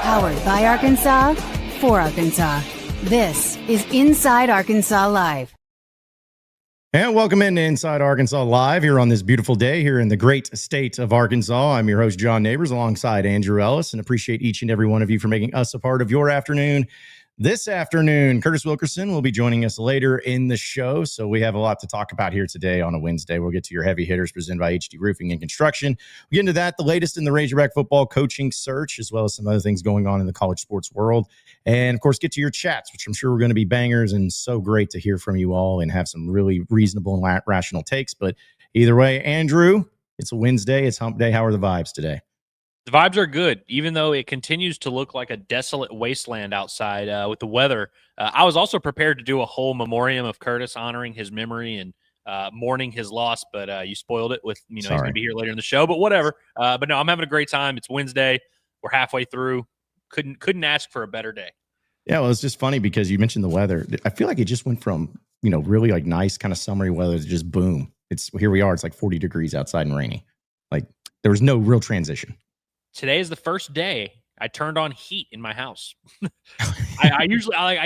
Powered by Arkansas, for Arkansas. This is Inside Arkansas Live. And welcome into Inside Arkansas Live here on this beautiful day here in the great state of Arkansas. I'm your host, John Neighbors, alongside Andrew Ellis, and appreciate each and every one of you for making us a part of your afternoon. This afternoon, Curtis Wilkerson will be joining us later in the show, so we have a lot to talk about here today on a Wednesday. We'll get to your heavy hitters presented by HD Roofing and Construction. We'll get into that, the latest in the Razorback football coaching search, as well as some other things going on in the college sports world. And, of course, get to your chats, which I'm sure we're going to be bangers, and so great to hear from you all and have some really reasonable and rational takes. But either way, Andrew, it's a Wednesday. It's hump day. How are the vibes today? The vibes are good, even though it continues to look like a desolate wasteland outside with the weather. I was also prepared to do a whole memoriam of Curtis, honoring his memory and mourning his loss, but you spoiled it with, he's going to be here later in the show, but whatever. But no, I'm having a great time. It's Wednesday. We're halfway through. Couldn't ask for a better day. Yeah, well, it's just funny because you mentioned the weather. I feel like it just went from, really like nice kind of summery weather to just boom. Here we are. It's like 40 degrees outside and rainy. Like there was no real transition. Today is the first day I turned on heat in my house. I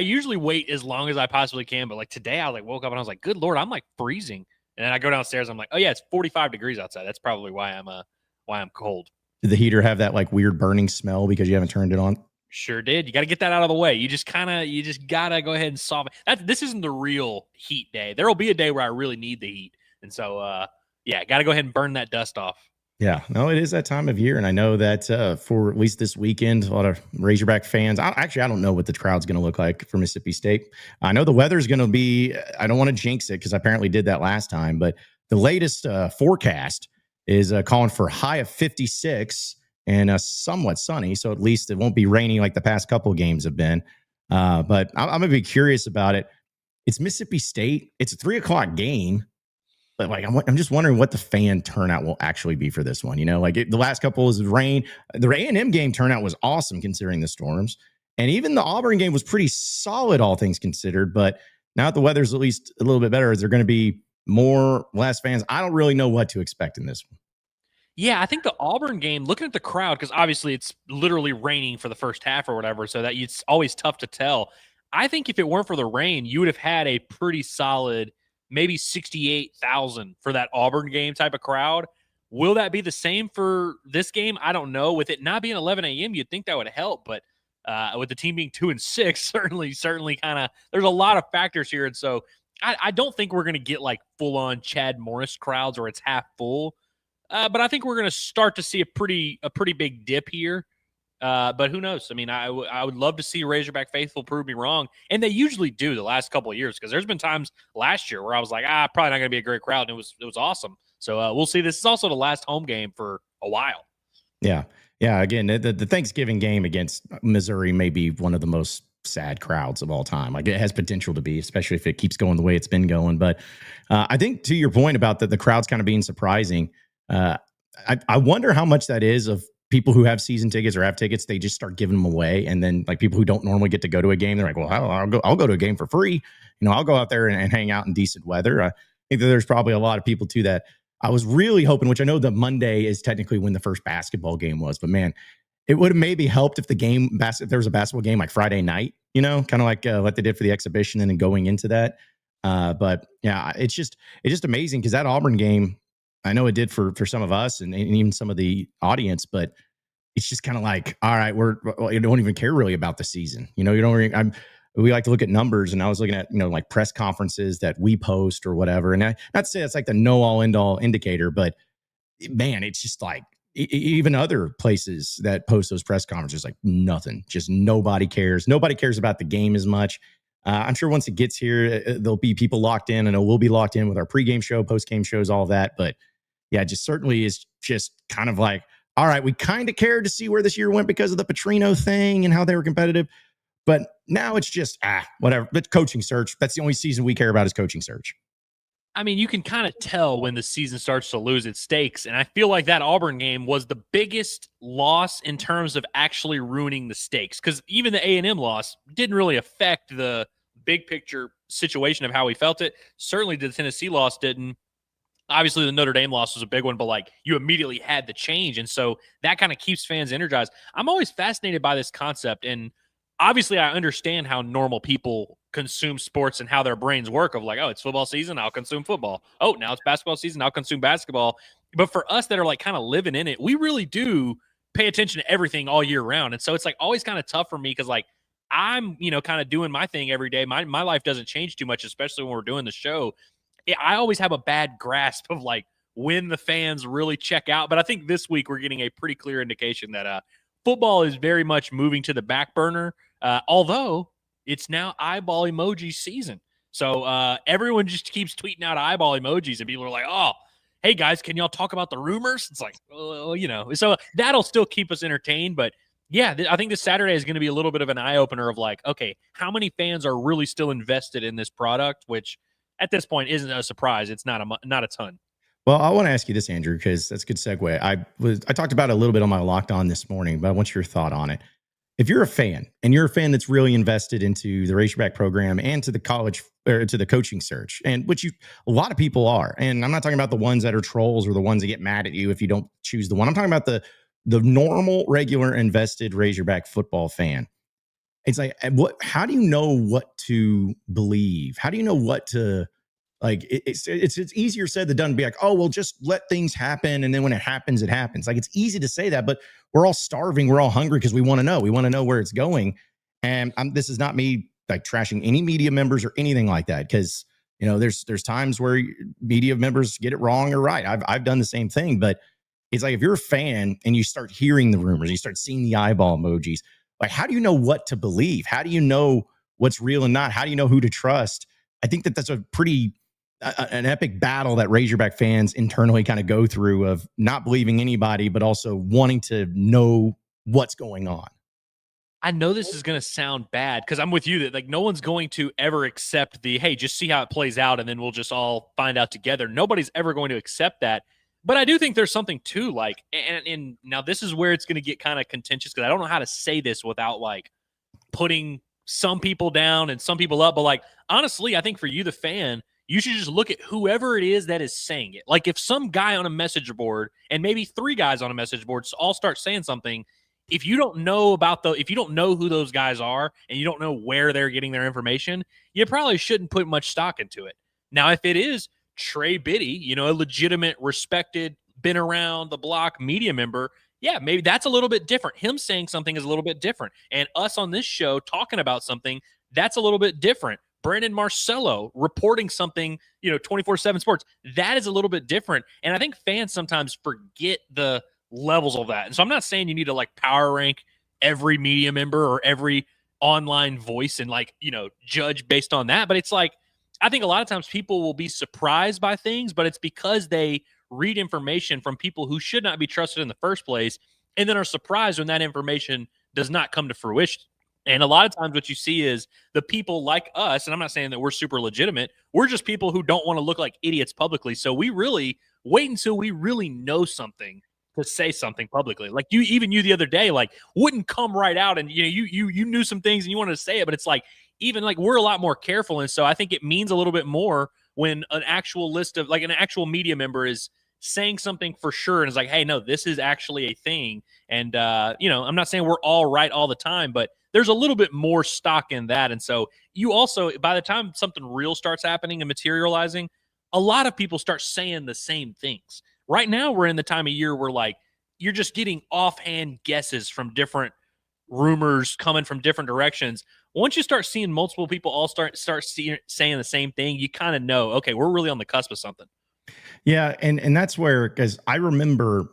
usually wait as long as I possibly can, but like today I woke up and I was like, good Lord, I'm like freezing. And then I go downstairs, I'm like, oh yeah, it's 45 degrees outside. That's probably why I'm cold. Did the heater have that like weird burning smell because you haven't turned it on? Sure did. You got to get that out of the way. You just gotta go ahead and solve it. This isn't the real heat day. There will be a day where I really need the heat. And so, got to go ahead and burn that dust off. Yeah, no, it is that time of year. And I know that for at least this weekend, a lot of Razorback fans, I don't know what the crowd's going to look like for Mississippi State. I know the weather's going to be, I don't want to jinx it because I apparently did that last time, but the latest forecast is calling for a high of 56 and somewhat sunny. So at least it won't be raining like the past couple of games have been. But I'm going to be curious about it. It's Mississippi State. It's a 3:00 game. But I'm just wondering what the fan turnout will actually be for this one. The last couple was rain. The A&M game turnout was awesome considering the storms. And even the Auburn game was pretty solid, all things considered. But now that the weather's at least a little bit better, is there going to be less fans? I don't really know what to expect in this one. Yeah, I think the Auburn game, looking at the crowd, because obviously it's literally raining for the first half or whatever, so that it's always tough to tell. I think if it weren't for the rain, you would have had a pretty solid maybe 68,000 for that Auburn game type of crowd. Will that be the same for this game? I don't know. With it not being 11 a.m., you'd think that would help, but with the team being 2-6, certainly kind of, there's a lot of factors here. And so I don't think we're going to get like full on Chad Morris crowds or it's half full. But I think we're going to start to see a pretty big dip here. But who knows? I mean, I would love to see Razorback faithful prove me wrong. And they usually do the last couple of years, because there's been times last year where I was like, probably not going to be a great crowd. And it was awesome. So we'll see. This is also the last home game for a while. Yeah. Yeah. Again, the Thanksgiving game against Missouri may be one of the most sad crowds of all time. Like it has potential to be, especially if it keeps going the way it's been going. But I think to your point about the crowds kind of being surprising, I wonder how much that is of people who have season tickets or have tickets, they just start giving them away. And then like people who don't normally get to go to a game, they're like, well, I'll go to a game for free. I'll go out there and hang out in decent weather. I think that there's probably a lot of people too that I was really hoping, which I know that Monday is technically when the first basketball game was, but man, it would have maybe helped if if there was a basketball game like Friday night, kind of like what they did for the exhibition and then going into that. But yeah, it's just amazing because that Auburn game, I know it did for some of us and even some of the audience, but it's just kind of like, all right, you don't even care really about the season. You don't really, we like to look at numbers, and I was looking at, like press conferences that we post or whatever. And not to say it's like the know all end all indicator, but man, it's just like even other places that post those press conferences, like nothing, just nobody cares. Nobody cares about the game as much. I'm sure once it gets here, there'll be people locked in, and we'll be locked in with our pregame show, postgame shows, all of that. But yeah, just certainly is just kind of like, all right, we kind of cared to see where this year went because of the Petrino thing and how they were competitive. But now it's just, whatever. But coaching search, that's the only season we care about is coaching search. I mean, you can kind of tell when the season starts to lose its stakes. And I feel like that Auburn game was the biggest loss in terms of actually ruining the stakes. Because even the A&M loss didn't really affect the big picture situation of how we felt it. Certainly the Tennessee loss didn't. Obviously, the Notre Dame loss was a big one, but like you immediately had the change. And so that kind of keeps fans energized. I'm always fascinated by this concept. And obviously, I understand how normal people consume sports and how their brains work of like, oh, it's football season, I'll consume football. Oh, now it's basketball season, I'll consume basketball. But for us that are like kind of living in it, we really do pay attention to everything all year round. And so it's like always kind of tough for me because like I'm, kind of doing my thing every day. My life doesn't change too much, especially when we're doing the show. I always have a bad grasp of like when the fans really check out. But I think this week we're getting a pretty clear indication that football is very much moving to the back burner, although it's now eyeball emoji season. So everyone just keeps tweeting out eyeball emojis, and people are like, oh, hey, guys, can y'all talk about the rumors? It's like, so that'll still keep us entertained. But yeah, I think this Saturday is going to be a little bit of an eye opener of like, okay, how many fans are really still invested in this product, which at this point isn't a surprise. It's not a ton. Well, I want to ask you this, Andrew, because that's a good segue. I talked about it a little bit on my Locked On this morning, but I want your thought on it. If you're a fan and you're a fan that's really invested into the Razorback program and to the college or to the coaching search, and which a lot of people are, and I'm not talking about the ones that are trolls or the ones that get mad at you if you don't choose the one. I'm talking about the normal, regular, invested Razorback football fan. It's like, how do you know what to believe? How do you know what to like? It's easier said than done to be like, oh, well, just let things happen. And then when it happens, it happens. Like, it's easy to say that, but we're all starving. We're all hungry because we want to know. We want to know where it's going. And this is not me like trashing any media members or anything like that. Cause there's times where media members get it wrong or right. I've done the same thing, but it's like, if you're a fan and you start hearing the rumors, you start seeing the eyeball emojis, like, how do you know what to believe? How do you know what's real and not? How do you know who to trust? I think that's a pretty an epic battle that Razorback fans internally kind of go through of not believing anybody, but also wanting to know what's going on. I know this is going to sound bad because I'm with you that like no one's going to ever accept hey, just see how it plays out and then we'll just all find out together. Nobody's ever going to accept that. But I do think there's something to like, and now this is where it's going to get kind of contentious because I don't know how to say this without like putting some people down and some people up. But like, honestly, I think for you, the fan, you should just look at whoever it is that is saying it. Like if some guy on a message board and maybe 3 guys on a message board all start saying something, if you don't know if you don't know who those guys are and you don't know where they're getting their information, you probably shouldn't put much stock into it. Now, if it is Trey Biddy, a legitimate, respected, been around the block media member, yeah, maybe that's a little bit different. Him saying something is a little bit different. And us on this show talking about something, that's a little bit different. Brandon Marcello reporting something, 24/7 sports, that is a little bit different. And I think fans sometimes forget the levels of that. And so I'm not saying you need to like power rank every media member or every online voice and like, judge based on that. But it's like, I think a lot of times people will be surprised by things, but it's because they read information from people who should not be trusted in the first place and then are surprised when that information does not come to fruition. And a lot of times what you see is the people like us, and I'm not saying that we're super legitimate, we're just people who don't want to look like idiots publicly. So we really wait until we really know something to say something publicly. Like you the other day, like wouldn't come right out and you knew some things and you wanted to say it, but it's like, even like we're a lot more careful. And so I think it means a little bit more when an actual list of like an actual media member is saying something for sure. And it's like, hey, no, this is actually a thing. And, I'm not saying we're all right all the time, but there's a little bit more stock in that. And so you also, by the time something real starts happening and materializing, a lot of people start saying the same things. Right now, we're in the time of year where like, you're just getting offhand guesses from different rumors coming from different directions. Once you start seeing multiple people all start saying the same thing, you kind of know, okay, we're really on the cusp of something. Yeah, and that's where, because I remember,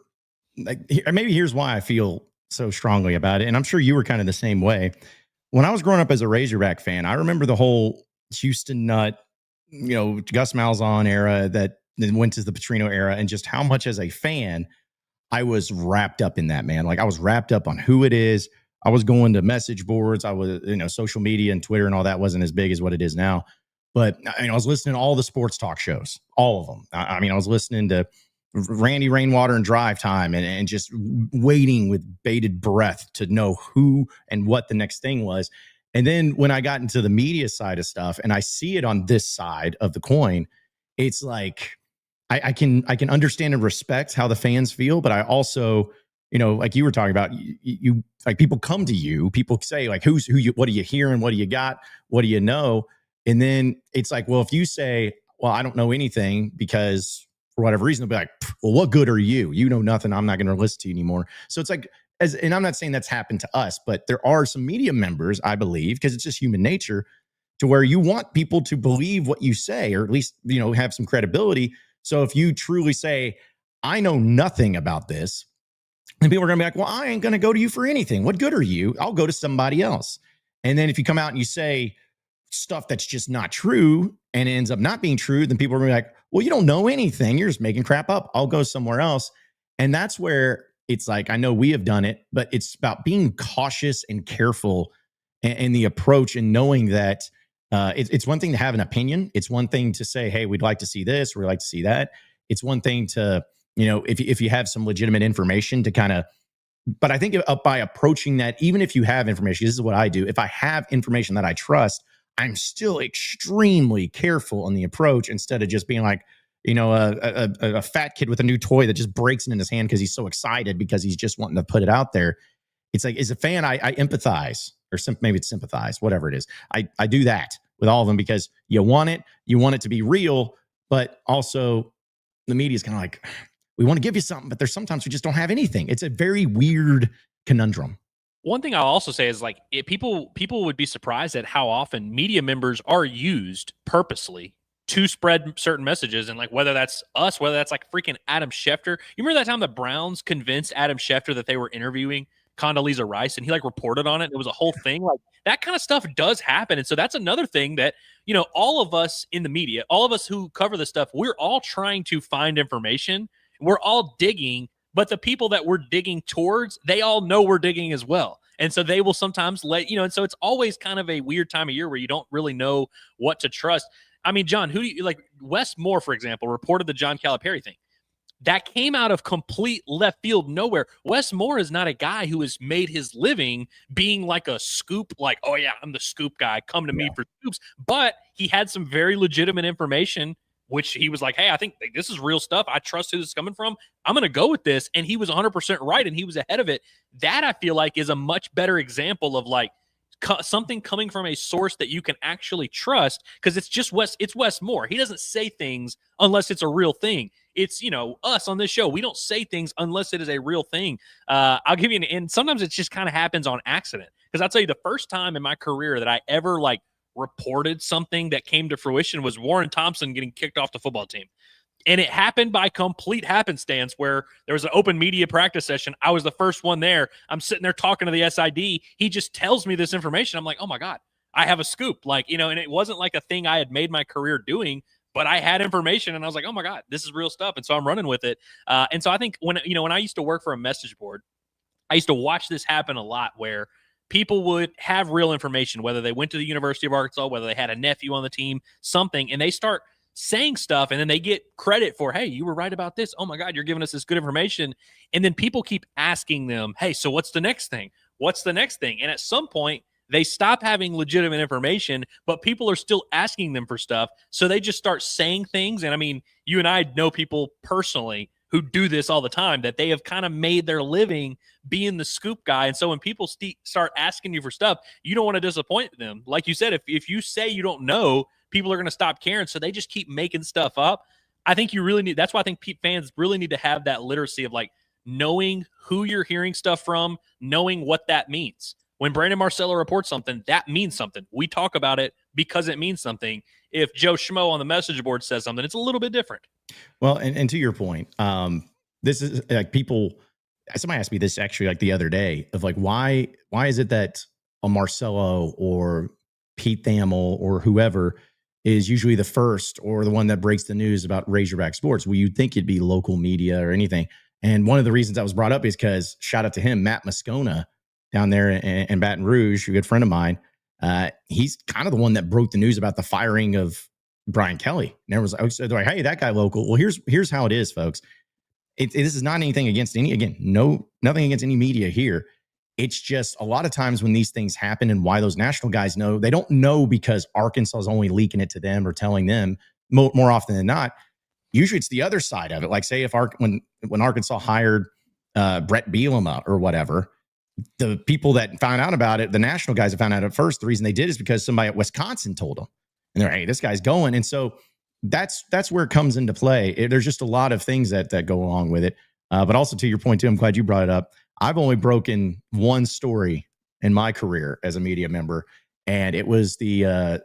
like, maybe here's why I feel so strongly about it, and I'm sure you were kind of the same way. When I was growing up as a Razorback fan, I remember the whole Houston Nutt, Gus Malzahn era that then went to the Petrino era, and just how much as a fan I was wrapped up in that, man. Like I was wrapped up on who it is. I was going to message boards. I was, social media and Twitter and all that wasn't as big as what it is now. But I was listening to all the sports talk shows, all of them. I was listening to Randy Rainwater and Drive Time and just waiting with bated breath to know who and what the next thing was. And then when I got into the media side of stuff and I see it on this side of the coin, it's like, I can understand and respect how the fans feel, but I also, like you were talking about, you like people come to you, people say like, what are you hearing? What do you got? What do you know? And then it's like, well, if you say, well, I don't know anything because for whatever reason, they'll be like, well, what good are you? You know nothing. I'm not going to listen to you anymore. So it's like, and I'm not saying that's happened to us, but there are some media members, I believe, because it's just human nature, to where you want people to believe what you say, or at least, have some credibility. So if you truly say, I know nothing about this, and people are going to be like, well, I ain't going to go to you for anything. What good are you? I'll go to somebody else. And then if you come out and you say stuff that's just not true and it ends up not being true, then people are going to be like, well, you don't know anything. You're just making crap up. I'll go somewhere else. And that's where it's like, I know we have done it, but it's about being cautious and careful in the approach, and knowing that it's one thing to have an opinion. It's one thing to say, hey, we'd like to see this, or we'd like to see that. It's one thing to, if you have some legitimate information to kind of, but I think by approaching that, even if you have information, this is what I do. If I have information that I trust, I'm still extremely careful on the approach, instead of just being like, a fat kid with a new toy that just breaks it in his hand because he's so excited because he's just wanting to put it out there. It's like, as a fan, I empathize, or maybe it's sympathize, whatever it is. I do that with all of them, because you want it to be real, but also the media is kind of like, we want to give you something, but there's sometimes we just don't have anything. It's a very weird conundrum. One thing I'll also say is, like, people would be surprised at how often media members are used purposely to spread certain messages. And like, whether that's us, whether that's like freaking Adam Schefter. You remember that time the Browns convinced Adam Schefter that they were interviewing Condoleezza Rice, and he like reported on it. It was a whole thing. Like, that kind of stuff does happen. And so that's another thing that, all of us in the media, all of us who cover this stuff, we're all trying to find information. We're all digging, but the people that we're digging towards, they all know we're digging as well. And so they will sometimes and so it's always kind of a weird time of year where you don't really know what to trust. I mean, John, who do you like? Wes Moore, for example, reported the John Calipari thing. That came out of complete left field, nowhere. Wes Moore is not a guy who has made his living being like a scoop, like, oh yeah, I'm the scoop guy, come to me for scoops. But he had some very legitimate information, which he was like, hey, I think this is real stuff. I trust who this is coming from. I'm going to go with this. And he was 100% right, and he was ahead of it. That, I feel like, is a much better example of like something coming from a source that you can actually trust, because it's Wes Moore. He doesn't say things unless it's a real thing. It's, us on this show, we don't say things unless it is a real thing. I'll give you and sometimes it just kind of happens on accident. Because I'll tell you, the first time in my career that I ever like reported something that came to fruition was Warren Thompson getting kicked off the football team. And it happened by complete happenstance, where there was an open media practice session. I was the first one there. I'm sitting there talking to the SID. He just tells me this information. I'm like, oh my God, I have a scoop. Like, and it wasn't like a thing I had made my career doing, but I had information, and I was like, oh my God, this is real stuff. And so I'm running with it. And so I think when I used to work for a message board, I used to watch this happen a lot, where people would have real information, whether they went to the University of Arkansas, whether they had a nephew on the team, something, and they start saying stuff, and then they get credit for, hey, you were right about this. Oh my God, you're giving us this good information. And then people keep asking them, hey, so what's the next thing? What's the next thing? And at some point, they stop having legitimate information, but people are still asking them for stuff. So they just start saying things. And I mean, you and I know people personally who do this all the time, that they have kind of made their living being the scoop guy. And so when people start asking you for stuff, you don't want to disappoint them. Like you said, if you say you don't know, people are going to stop caring. So they just keep making stuff up. I think you really need, that's why I think fans really need to have that literacy of like knowing who you're hearing stuff from, knowing what that means. When Brandon Marcello reports something, that means something. We talk about it because it means something. If Joe Schmo on the message board says something, it's a little bit different. Well, and to your point, this is like somebody asked me this actually like the other day, of like, why is it that a Marcello or Pete Thamel or whoever is usually the first or the one that breaks the news about Razorback sports? Well, you'd think it'd be local media or anything. And one of the reasons that was brought up is because, shout out to him, Matt Moscona down there in Baton Rouge, a good friend of mine. He's kind of the one that broke the news about the firing of Brian Kelly. And everyone's like, hey, that guy local. Well, here's how it is, folks. This is not anything against nothing against any media here. It's just a lot of times when these things happen, and why those national guys know, they don't know because Arkansas is only leaking it to them or telling them more often than not. Usually it's the other side of it. Like say if when Arkansas hired Brett Bielema or whatever, the people that found out about it, the national guys that found out at first, the reason they did is because somebody at Wisconsin told them. And they're, hey, this guy's going. And so that's where it comes into play. There's just a lot of things that go along with it. But also to your point, too, I'm glad you brought it up. I've only broken one story in my career as a media member, and it was the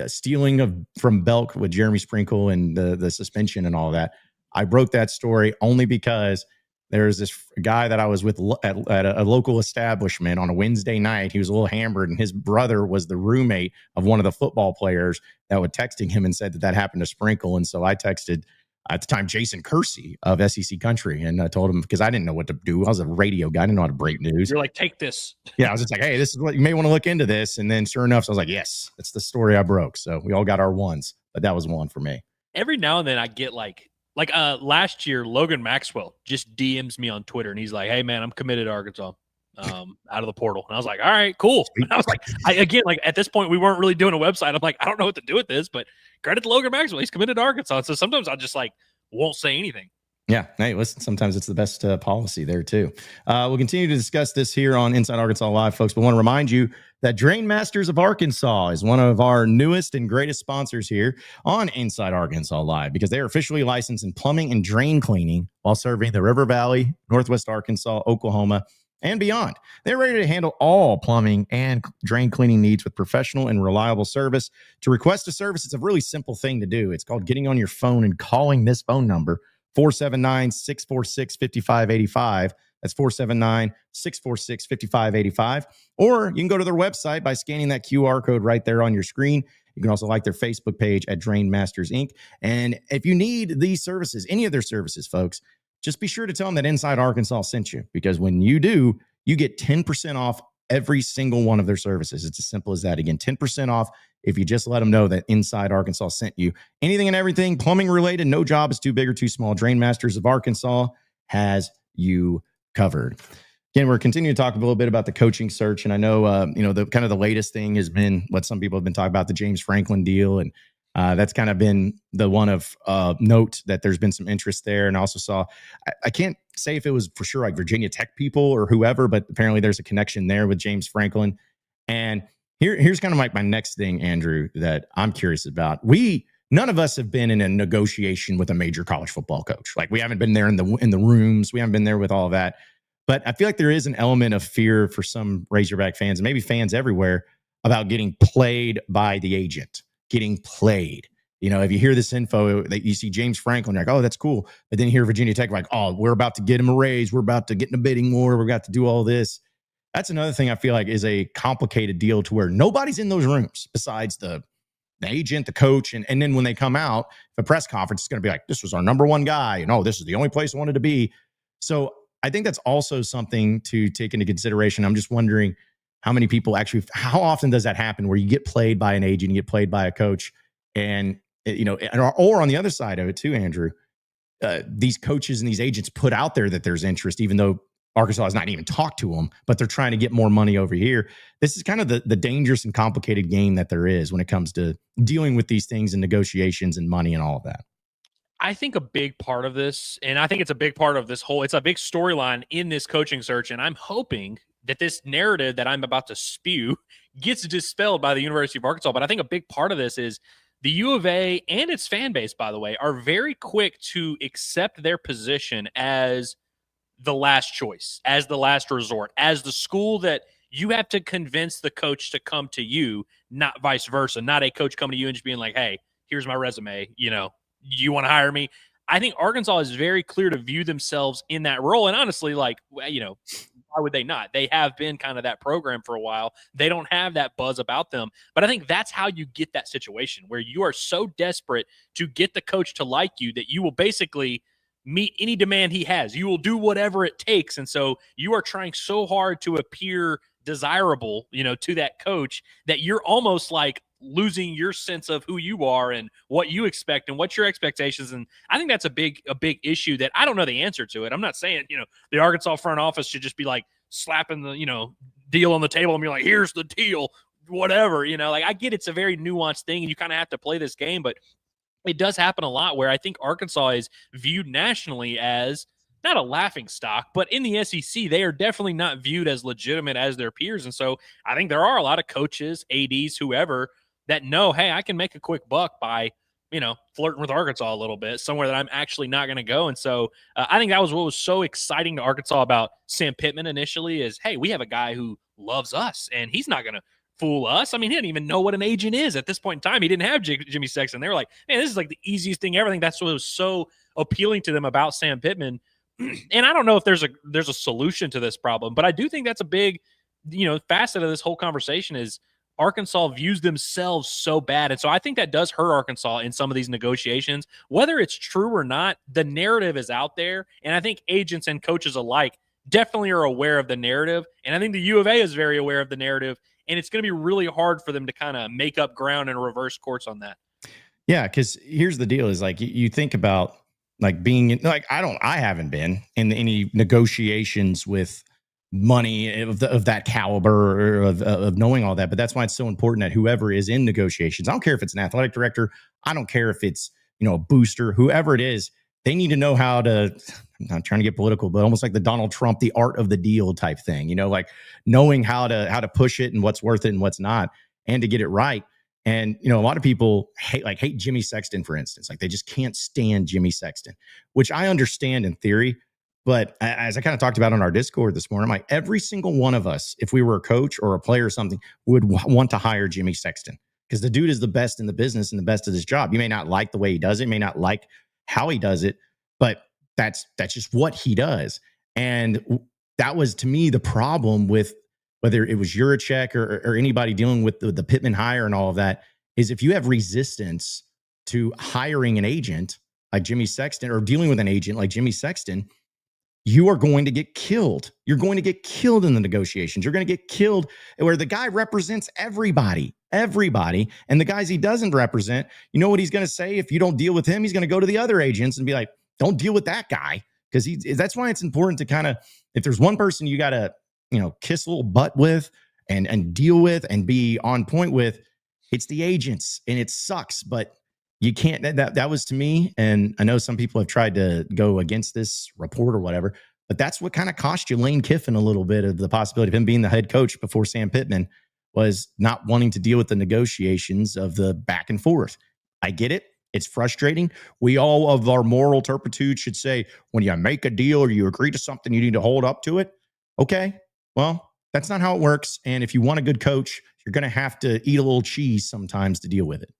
stealing from Belk with Jeremy Sprinkle and the suspension and all that. I broke that story only because there's this guy that I was with at a local establishment on a Wednesday night. He was a little hammered, and his brother was the roommate of one of the football players that was texting him and said that happened to Sprinkle. And so I texted at the time Jason Kersey of SEC Country, and I told him, because I didn't know what to do. I was a radio guy. I didn't know how to break news. You're like, take this. Yeah, I was just like, hey, this is what you may want to look into this. And then sure enough, so I was like, yes, that's the story I broke. So we all got our ones, but that was one for me. Every now and then I get like last year, Logan Maxwell just DMs me on Twitter, and he's like, hey, man, I'm committed to Arkansas out of the portal. And I was like, all right, cool. And I was like, at this point, we weren't really doing a website. I'm like, I don't know what to do with this, but credit to Logan Maxwell. He's committed to Arkansas. So sometimes I just like won't say anything. Yeah. Hey, listen, sometimes it's the best policy there, too. We'll continue to discuss this here on Inside Arkansas Live, folks, but want to remind you that Drain Masters of Arkansas is one of our newest and greatest sponsors here on Inside Arkansas Live, because they are officially licensed in plumbing and drain cleaning while serving the River Valley, Northwest Arkansas, Oklahoma, and beyond. They're ready to handle all plumbing and drain cleaning needs with professional and reliable service. To request a service, it's a really simple thing to do. It's called getting on your phone and calling this phone number, 479-646-5585. That's 479-646-5585. Or you can go to their website by scanning that QR code right there on your screen. You can also like their Facebook page at Drain Masters Inc. And if you need these services, any of their services, folks, just be sure to tell them that Inside Arkansas sent you, because when you do, you get 10% off every single one of their services. It's as simple as that. Again, 10% off if you just let them know that Inside Arkansas sent you. Anything and everything plumbing related, no job is too big or too small. Drain Masters of Arkansas has you covered. Again, we're continuing to talk a little bit about the coaching search, and I know the kind of the latest thing has been what some people have been talking about, the James Franklin deal, and that's kind of been the one of note that there's been some interest there. And I also saw, I can't say if it was for sure like Virginia Tech people or whoever, but apparently there's a connection there with James Franklin. And here's kind of like my next thing, Andrew, that I'm curious about. None of us have been in a negotiation with a major college football coach. Like we haven't been there in the rooms. We haven't been there with all of that. But I feel like there is an element of fear for some Razorback fans, and maybe fans everywhere, about getting played by the agent. Getting played. If you hear this info, that you see James Franklin, you're like, oh, that's cool. But then you hear Virginia Tech, like, oh, we're about to get him a raise. We're about to get in a bidding war. We're about to do all this. That's another thing I feel like is a complicated deal, to where nobody's in those rooms besides the agent, the coach. And then when they come out, the press conference is going to be like, this was our number one guy. And oh, this is the only place I wanted to be. So I think that's also something to take into consideration. I'm just wondering, how many people actually, how often does that happen where you get played by an agent, you get played by a coach? And, or on the other side of it too, Andrew, these coaches and these agents put out there that there's interest, even though Arkansas has not even talked to them, but they're trying to get more money over here. This is kind of the dangerous and complicated game that there is when it comes to dealing with these things and negotiations and money and all of that. I think a big part of this, and I think it's a big part of this whole, it's a big storyline in this coaching search, and I'm hoping that this narrative that I'm about to spew gets dispelled by the University of Arkansas. But I think a big part of this is the U of A and its fan base, by the way, are very quick to accept their position as the last choice, as the last resort, as the school that you have to convince the coach to come to you, not vice versa, not a coach coming to you and just being like, hey, here's my resume. You want to hire me? I think Arkansas is very clear to view themselves in that role. And honestly, why would they not? They have been kind of that program for a while. They don't have that buzz about them. But I think that's how you get that situation where you are so desperate to get the coach to like you that you will basically meet any demand he has. You will do whatever it takes. And so you are trying so hard to appear desirable, to that coach, that you're almost like losing your sense of who you are and what you expect and what your expectations. And I think that's a big issue that I don't know the answer to it. I'm not saying, the Arkansas front office should just be like slapping the, deal on the table and be like, here's the deal, whatever, I get it's a very nuanced thing and you kind of have to play this game, but it does happen a lot where I think Arkansas is viewed nationally as not a laughing stock, but in the SEC, they are definitely not viewed as legitimate as their peers. And so I think there are a lot of coaches, ADs, whoever, that know, hey, I can make a quick buck by, flirting with Arkansas a little bit, somewhere that I'm actually not going to go. And so I think that was what was so exciting to Arkansas about Sam Pittman initially is, hey, we have a guy who loves us and he's not going to fool us. I mean, he didn't even know what an agent is at this point in time. He didn't have Jimmy Sexton. They were like, man, this is like the easiest thing ever. I think that's what was so appealing to them about Sam Pittman. And I don't know if there's a solution to this problem, but I do think that's a big, facet of this whole conversation is Arkansas views themselves so bad. And so I think that does hurt Arkansas in some of these negotiations. Whether it's true or not, the narrative is out there. And I think agents and coaches alike definitely are aware of the narrative. And I think the U of A is very aware of the narrative. And it's going to be really hard for them to kind of make up ground and reverse course on that. Yeah, because here's the deal: is like you think about like being like I haven't been in any negotiations with money of that caliber or of knowing all that, but that's why it's so important that whoever is in negotiations, I don't care if it's an athletic director, I don't care if it's a booster, whoever it is, they need to know how to. I'm not trying to get political, but almost like the Donald Trump, the art of the deal type thing, like knowing how to push it and what's worth it and what's not, and to get it right. And, a lot of people hate Jimmy Sexton, for instance, like they just can't stand Jimmy Sexton, which I understand in theory. But as I kind of talked about on our Discord this morning, like every single one of us, if we were a coach or a player or something, would want to hire Jimmy Sexton because the dude is the best in the business and the best at his job. You may not like the way he does it, may not like how he does it, but that's just what he does. And that was, to me, the problem with whether it was Juracek or anybody dealing with the Pittman hire and all of that, is if you have resistance to hiring an agent like Jimmy Sexton or dealing with an agent like Jimmy Sexton, you are going to get killed. You're going to get killed in the negotiations. You're going to get killed where the guy represents everybody. And the guys he doesn't represent, you know what he's going to say? If you don't deal with him, he's going to go to the other agents and be like, don't deal with that guy. Because that's why it's important to kind of, if there's one person you got to, kiss a little butt with and deal with and be on point with, it's the agents. And it sucks, but you can't, that was to me. And I know some people have tried to go against this report or whatever, but that's what kind of cost you Lane Kiffin a little bit of the possibility of him being the head coach before Sam Pittman, was not wanting to deal with the negotiations of the back and forth. I get it. It's frustrating. We all of our moral turpitude should say, when you make a deal or you agree to something, you need to hold up to it. Okay. Well, that's not how it works. And if you want a good coach, you're going to have to eat a little cheese sometimes to deal with it.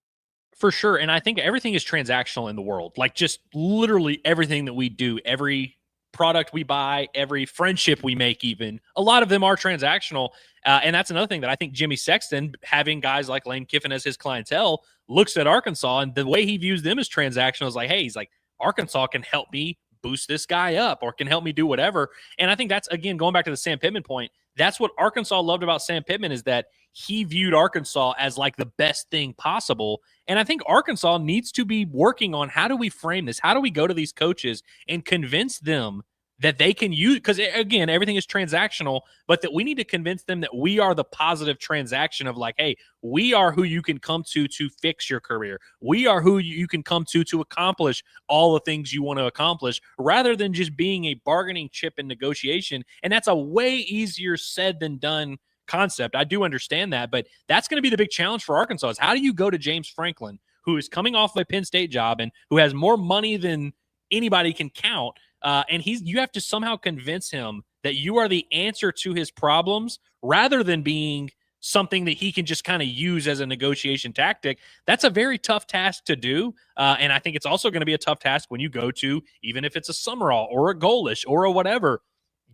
For sure. And I think everything is transactional in the world. Like just literally everything that we do, every product we buy, every friendship we make, even a lot of them are transactional. And that's another thing that I think Jimmy Sexton, having guys like Lane Kiffin as his clientele, looks at Arkansas, and the way he views them as transactional is like, hey, he's like, Arkansas can help me boost this guy up or can help me do whatever. And I think that's, again, going back to the Sam Pittman point, that's what Arkansas loved about Sam Pittman, is that he viewed Arkansas as like the best thing possible. And I think Arkansas needs to be working on, how do we frame this? How do we go to these coaches and convince them that they can use, because again, everything is transactional, but that we need to convince them that we are the positive transaction of like, hey, we are who you can come to fix your career. We are who you can come to accomplish all the things you want to accomplish, rather than just being a bargaining chip in negotiation. And that's a way easier said than done concept. I do understand that, but that's going to be the big challenge for Arkansas, is how do you go to James Franklin, who is coming off of a Penn State job and who has more money than anybody can count, and you have to somehow convince him that you are the answer to his problems, rather than being something that he can just kind of use as a negotiation tactic. That's a very tough task to do. And I think it's also going to be a tough task when you go to, even if it's a Summerall or a Golish or a whatever,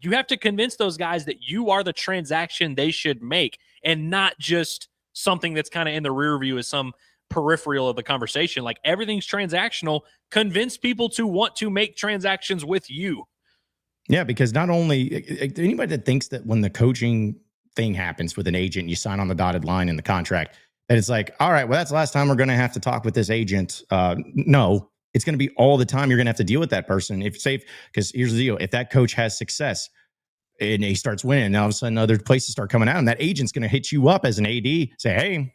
you have to convince those guys that you are the transaction they should make, and not just something that's kind of in the rear view as some peripheral of the conversation. Like, everything's transactional. Convince people to want to make transactions with you. Yeah, because not only anybody that thinks that when the coaching thing happens with an agent, you sign on the dotted line in the contract, that it's like, all right, well, that's the last time we're going to have to talk with this agent. No, it's going to be all the time. You're going to have to deal with that person. If safe, because here's the deal: if that coach has success and he starts winning, and all of a sudden other places start coming out, and that agent's going to hit you up as an AD, say, hey,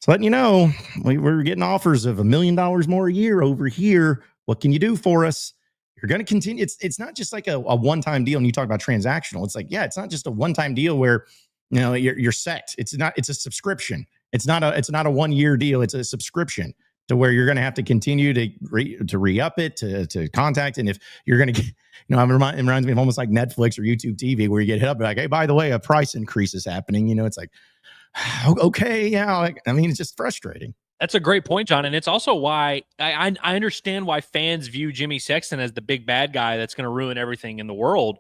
So letting you know, we're getting offers of $1 million more a year over here. What can you do for us? You're going to continue. It's not just like a one-time deal. And you talk about transactional. It's like, yeah, it's not just a one-time deal where, you're set. It's a subscription. It's not a 1-year deal. It's a subscription to where you're going to have to continue to re-up it, to contact. And if you're going to get, it reminds me of almost like Netflix or YouTube TV where you get hit up like, hey, by the way, a price increase is happening. It's like, okay, yeah. It's just frustrating. That's a great point, John. And it's also why I understand why fans view Jimmy Sexton as the big bad guy that's going to ruin everything in the world.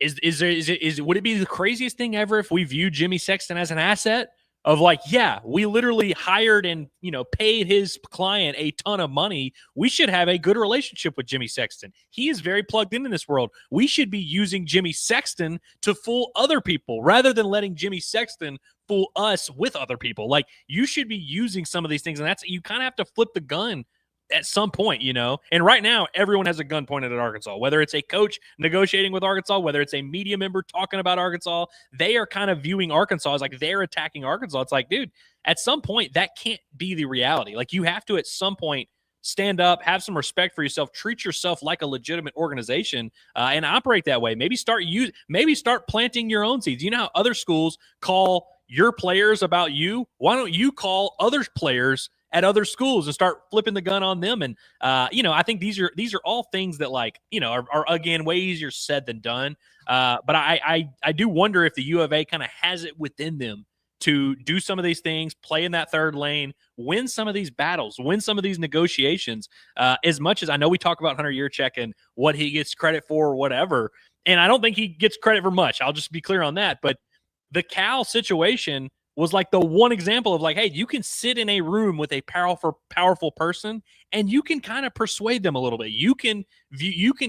Would it be the craziest thing ever if we view Jimmy Sexton as an asset of like, yeah, we literally hired and, paid his client a ton of money. We should have a good relationship with Jimmy Sexton. He is very plugged into this world. We should be using Jimmy Sexton to fool other people rather than letting Jimmy Sexton fool us with other people. Like, you should be using some of these things. And you kind of have to flip the gun at some point, and right now everyone has a gun pointed at Arkansas, whether it's a coach negotiating with Arkansas, whether it's a media member talking about Arkansas. They are kind of viewing Arkansas as like they're attacking Arkansas. It's like, dude, at some point that can't be the reality. Like, you have to at some point stand up, have some respect for yourself, treat yourself like a legitimate organization, and operate that way. Maybe start planting your own seeds. You know how other schools call your players about you? Why don't you call other players at other schools and start flipping the gun on them? And I think these are all things that are again way easier said than done. But I do wonder if the U of A kind of has it within them to do some of these things, play in that third lane, win some of these battles, win some of these negotiations. As much as I know we talk about Hunter Yurchek and what he gets credit for or whatever, and I don't think he gets credit for much. I'll just be clear on that. But the Cal situation was like the one example of like, hey, you can sit in a room with a powerful person and you can kind of persuade them a little bit. You can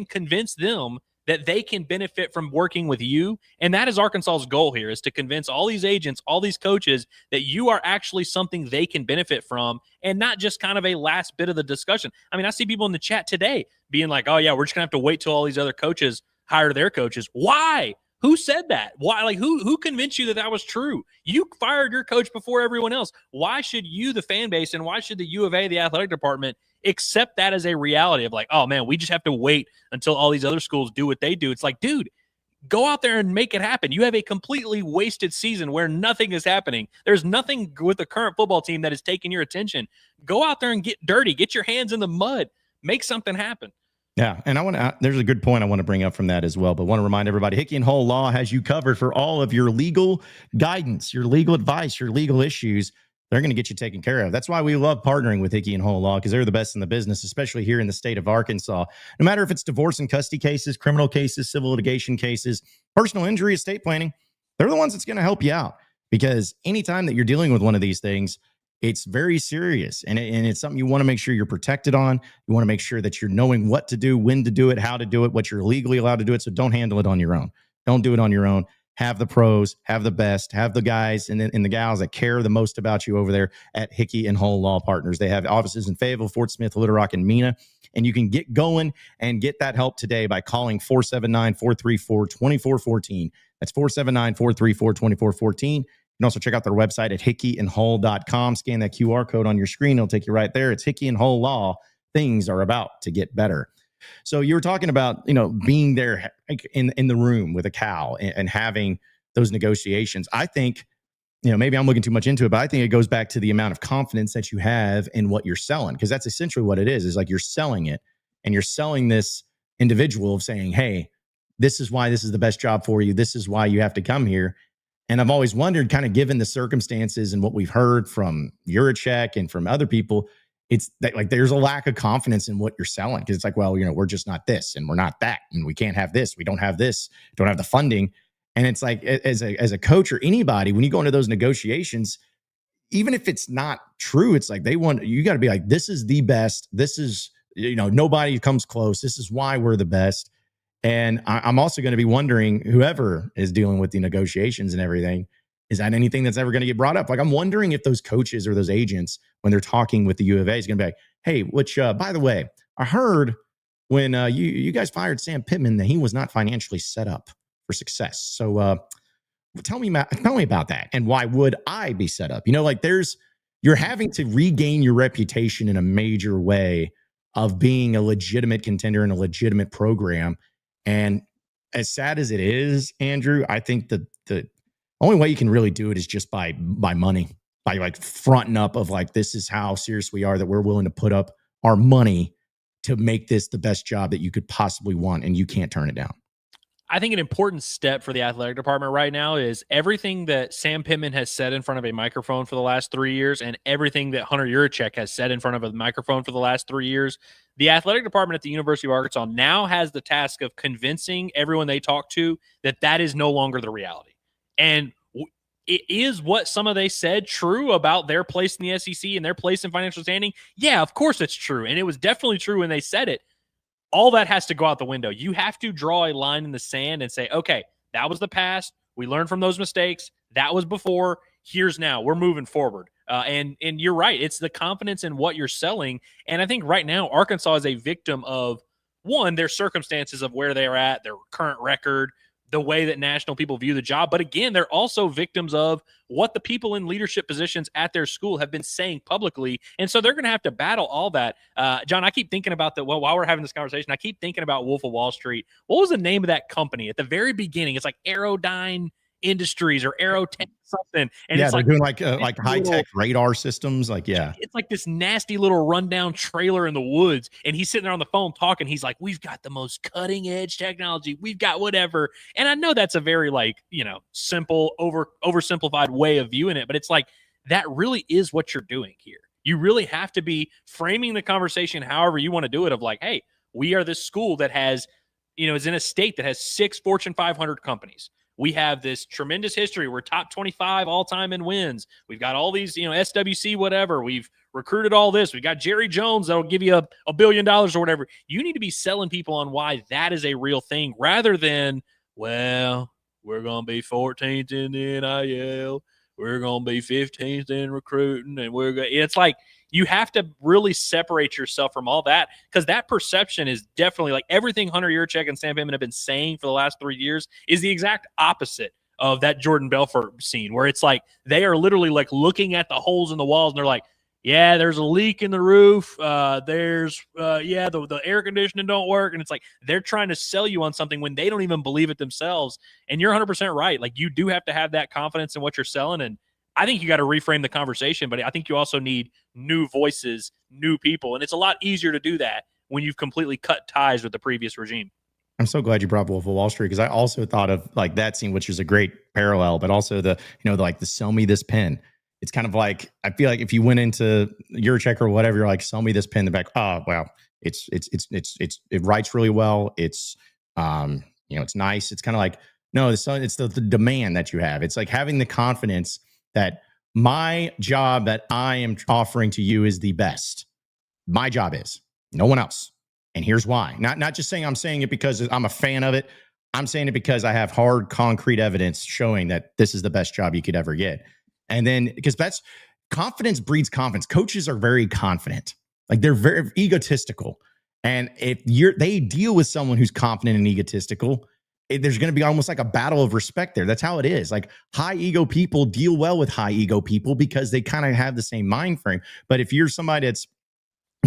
convince them that they can benefit from working with you. And that is Arkansas's goal here, is to convince all these agents, all these coaches, that you are actually something they can benefit from and not just kind of a last bit of the discussion. I see people in the chat today being like, oh yeah, we're just gonna have to wait till all these other coaches hire their coaches. Why? Who said that? Why? Like, who convinced you that was true? You fired your coach before everyone else. Why should you, the fan base, and why should the U of A, the athletic department, accept that as a reality of like, oh man, we just have to wait until all these other schools do what they do? It's like, dude, go out there and make it happen. You have a completely wasted season where nothing is happening. There's nothing with the current football team that is taking your attention. Go out there and get dirty. Get your hands in the mud. Make something happen. Yeah, and there's a good point I want to bring up from that as well, but want to remind everybody, Hickey and Hull Law has you covered for all of your legal guidance, your legal advice, your legal issues. They're going to get you taken care of. That's why we love partnering with Hickey and Hull Law, because they're the best in the business, especially here in the state of Arkansas. No matter if it's divorce and custody cases, criminal cases, civil litigation cases, personal injury, estate planning, they're the ones that's going to help you out, because anytime that you're dealing with one of these things, it's very serious, and it's something you want to make sure you're protected on. You want to make sure that you're knowing what to do, when to do it, how to do it, what you're legally allowed to do it. So don't handle it on your own. Don't do it on your own. Have the pros, have the best, have the guys and the gals that care the most about you over there at Hickey and Hull Law Partners. They have offices in Fayetteville, Fort Smith, Little Rock, and Mena. And you can get going and get that help today by calling 479-434-2414. That's 479-434-2414. You can also check out their website at hickeyandhull.com. Scan that QR code on your screen. It'll take you right there. It's Hickey and Hull Law. Things are about to get better. So you were talking about, being there in the room with a Cal and having those negotiations. I think, maybe I'm looking too much into it, but I think it goes back to the amount of confidence that you have in what you're selling, because that's essentially what it is like you're selling it, and you're selling this individual of saying, hey, this is why this is the best job for you. This is why you have to come here. And I've always wondered, kind of given the circumstances and what we've heard from Yurachek and from other people, it's that like there's a lack of confidence in what you're selling, because it's like, well, we're just not this and we're not that, and we can't have this, we don't have this, don't have the funding. And it's like, as a coach or anybody, when you go into those negotiations, even if it's not true, it's like you got to be like, this is the best. This is, nobody comes close. This is why we're the best. And I'm also going to be wondering, whoever is dealing with the negotiations and everything, is that anything that's ever going to get brought up? Like, I'm wondering if those coaches or those agents, when they're talking with the U of A, is going to be like, hey, which, by the way, I heard when you guys fired Sam Pittman that he was not financially set up for success. So tell me about that. And why would I be set up? There's you're having to regain your reputation in a major way of being a legitimate contender and a legitimate program. And as sad as it is, Andrew, I think that the only way you can really do it is just by money, by like fronting up of like, this is how serious we are, that we're willing to put up our money to make this the best job that you could possibly want, and you can't turn it down. I think an important step for the athletic department right now is everything that Sam Pittman has said in front of a microphone for the last 3 years and everything that Hunter Yurachek has said in front of a microphone for the last 3 years. The athletic department at the University of Arkansas now has the task of convincing everyone they talk to that that is no longer the reality. And it is what some of they said true about their place in the SEC and their place in financial standing. Yeah, of course it's true. And it was definitely true when they said it. All that has to go out the window. You have to draw a line in the sand and say, okay, that was the past. We learned from those mistakes. That was before. Here's now. We're moving forward. And you're right. It's the confidence in what you're selling. And I think right now, Arkansas is a victim of, one, their circumstances of where they're at, their current record, the way that national people view the job. But again, they're also victims of what the people in leadership positions at their school have been saying publicly. And so they're going to have to battle all that. John, I keep thinking about that. Well, while we're having this conversation, I keep thinking about Wolf of Wall Street. What was the name of that company at the very beginning? It's like Aerodyne Industries or Aerotech something. And yeah, it's they're like doing like high-tech radar systems. Like, yeah. It's like this nasty little rundown trailer in the woods. And he's sitting there on the phone talking. He's like, we've got the most cutting edge technology. We've got whatever. And I know that's a very simple, oversimplified way of viewing it. But it's like, that really is what you're doing here. You really have to be framing the conversation however you want to do it, of like, hey, we are this school that has, is in a state that has 6 Fortune 500 companies. We have this tremendous history. We're top 25 all time in wins. We've got all these, SWC, whatever. We've recruited all this. We've got Jerry Jones that'll give you $1 billion or whatever. You need to be selling people on why that is a real thing, rather than, well, we're going to be 14th in the NIL. We're going to be 15th in recruiting. And it's like, you have to really separate yourself from all that, because that perception is definitely, like, everything Hunter Yurachek and Sam Pittman have been saying for the last 3 years is the exact opposite of that Jordan Belfort scene, where it's like they are literally like looking at the holes in the walls and they're like, yeah, there's a leak in the roof. The air conditioning don't work. And it's like they're trying to sell you on something when they don't even believe it themselves. And you're 100% right. Like, you do have to have that confidence in what you're selling. And I think you got to reframe the conversation, but I think you also need new voices, new people. And it's a lot easier to do that when you've completely cut ties with the previous regime. I'm so glad you brought Wolf of Wall Street, because I also thought of like that scene, which is a great parallel, but also the sell me this pen. It's kind of like, I feel like if you went into Yurachek or whatever, you're like, sell me this pen. They're like, oh, well, it writes really well. It's, it's nice. It's kind of like, no, it's the demand that you have. It's like having the confidence that my job that I am offering to you is the best. My job is, no one else. And here's why. Not just saying I'm saying it because I'm a fan of it. I'm saying it because I have hard, concrete evidence showing that this is the best job you could ever get. And then, because that's, confidence breeds confidence. Coaches are very confident. Like, they're very egotistical. And if they deal with someone who's confident and egotistical, there's going to be almost like a battle of respect there. That's how it is. Like, high ego people deal well with high ego people because they kind of have the same mind frame. But if you're somebody that's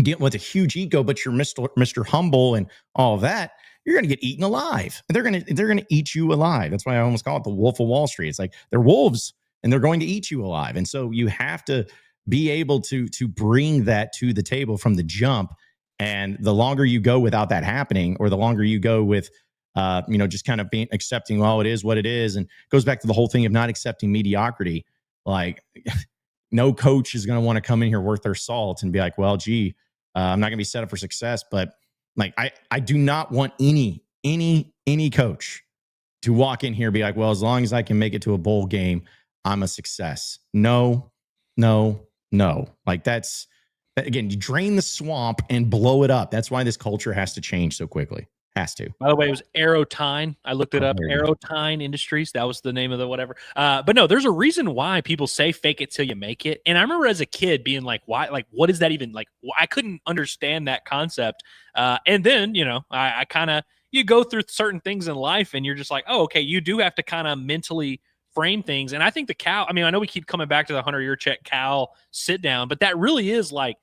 getting with a huge ego, but you're Mr. Humble and all of that, you're going to get eaten alive. They're going to eat you alive. That's why I almost call it the Wolf of Wall Street. It's like they're wolves and they're going to eat you alive. And so you have to be able to bring that to the table from the jump. And the longer you go without that happening, or the longer you go with just kind of being accepting, well, it is what it is. And it goes back to the whole thing of not accepting mediocrity. Like, no coach is going to want to come in here worth their salt and be like, well, gee, I'm not going to be set up for success. But like, I do not want any coach to walk in here and be like, well, as long as I can make it to a bowl game, I'm a success. No. Like, that's, again, you drain the swamp and blow it up. That's why this culture has to change so quickly. Has to. By the way, it was Aerodyne. I looked it up. Aerodyne Industries. That was the name of the whatever. But no, there's a reason why people say fake it till you make it. And I remember as a kid being like, why? Like, what is that even? Like, I couldn't understand that concept. And then, I kind of, you go through certain things in life and you're just like, oh, okay, you do have to kind of mentally frame things. And I think the Cal, I mean, I know we keep coming back to the Hunter Yurachek Cal sit down, but that really is like,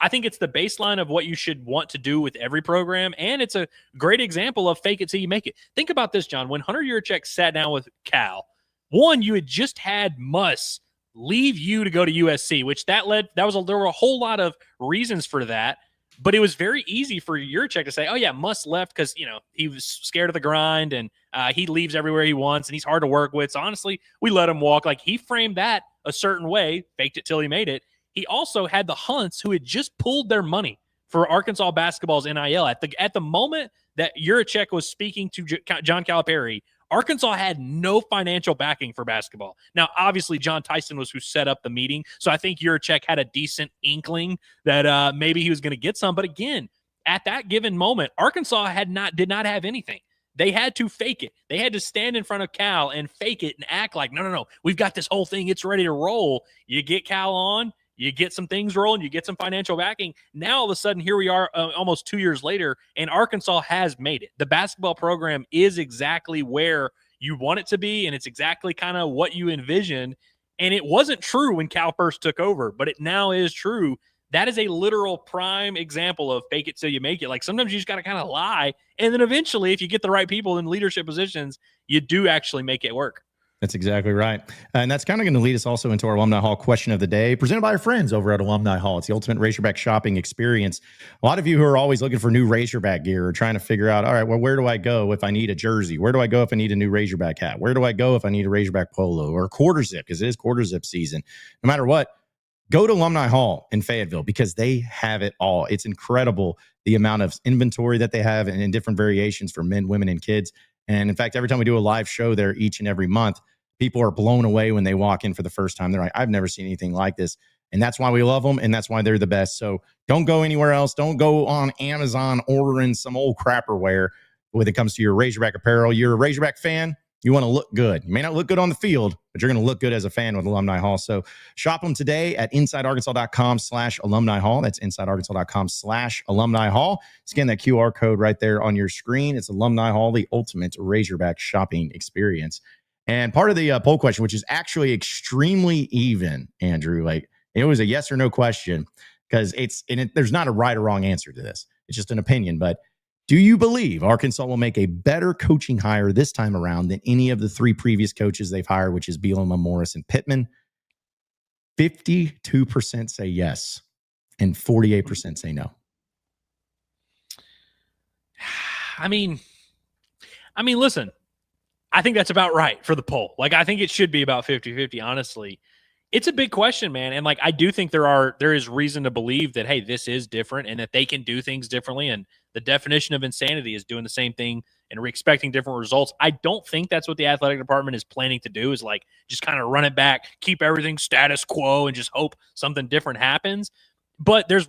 I think it's the baseline of what you should want to do with every program. And it's a great example of fake it till you make it. Think about this, John. When Hunter Yurachek sat down with Cal, one, you had just had Muss leave you to go to USC, which there were a whole lot of reasons for that. But it was very easy for Yurachek to say, oh, yeah, Muss left because, he was scared of the grind and he leaves everywhere he wants and he's hard to work with. So, honestly, we let him walk. Like, he framed that a certain way, faked it till he made it. He also had the Hunts who had just pulled their money for Arkansas basketball's NIL. At the moment that Yurachek was speaking to John Calipari, Arkansas had no financial backing for basketball. Now, obviously, John Tyson was who set up the meeting, so I think Yurachek had a decent inkling that maybe he was going to get some. But again, at that given moment, Arkansas did not have anything. They had to fake it. They had to stand in front of Cal and fake it and act like, no, we've got this whole thing. It's ready to roll. You get Cal on, you get some things rolling, you get some financial backing. Now, all of a sudden, here we are almost 2 years later, and Arkansas has made it. The basketball program is exactly where you want it to be, and it's exactly kind of what you envisioned. And it wasn't true when Cal first took over, but it now is true. That is a literal prime example of fake it till you make it. Like, sometimes you just got to kind of lie, and then eventually, if you get the right people in leadership positions, you do actually make it work. That's exactly right. And that's kind of going to lead us also into our Alumni Hall question of the day, presented by our friends over at Alumni Hall. It's the ultimate Razorback shopping experience. A lot of you who are always looking for new Razorback gear are trying to figure out, all right, well, where do I go if I need a jersey? Where do I go if I need a new Razorback hat? Where do I go if I need a Razorback polo or a quarter zip? Because it is quarter zip season. No matter what, go to Alumni Hall in Fayetteville because they have it all. It's incredible the amount of inventory that they have and in different variations for men, women, and kids. And in fact, every time we do a live show there each and every month, people are blown away when they walk in for the first time. They're like, I've never seen anything like this. And that's why we love them. And that's why they're the best. So don't go anywhere else. Don't go on Amazon ordering some old crapperware when it comes to your Razorback apparel. You're a Razorback fan. You want to look good. You may not look good on the field, but you're going to look good as a fan with Alumni Hall. So shop them today at insidearkansas.com/alumni hall. That's insidearkansas.com/alumni hall. Scan that QR code right there on your screen. It's Alumni Hall, the ultimate Razorback shopping experience. And part of the poll question, which is actually extremely even, Andrew, like it was a yes or no question because there's not a right or wrong answer to this. It's just an opinion. But do you believe Arkansas will make a better coaching hire this time around than any of the three previous coaches they've hired, which is Bielema, Morris, and Pittman? 52% say yes, and 48% say no. I mean, listen. I think that's about right for the poll. Like, I think it should be about 50-50, honestly. It's a big question, man. And like, I do think there is reason to believe that, hey, this is different and that they can do things differently. And the definition of insanity is doing the same thing and expecting different results. I don't think that's what the athletic department is planning to do, is like just kind of run it back, keep everything status quo and just hope something different happens. But it's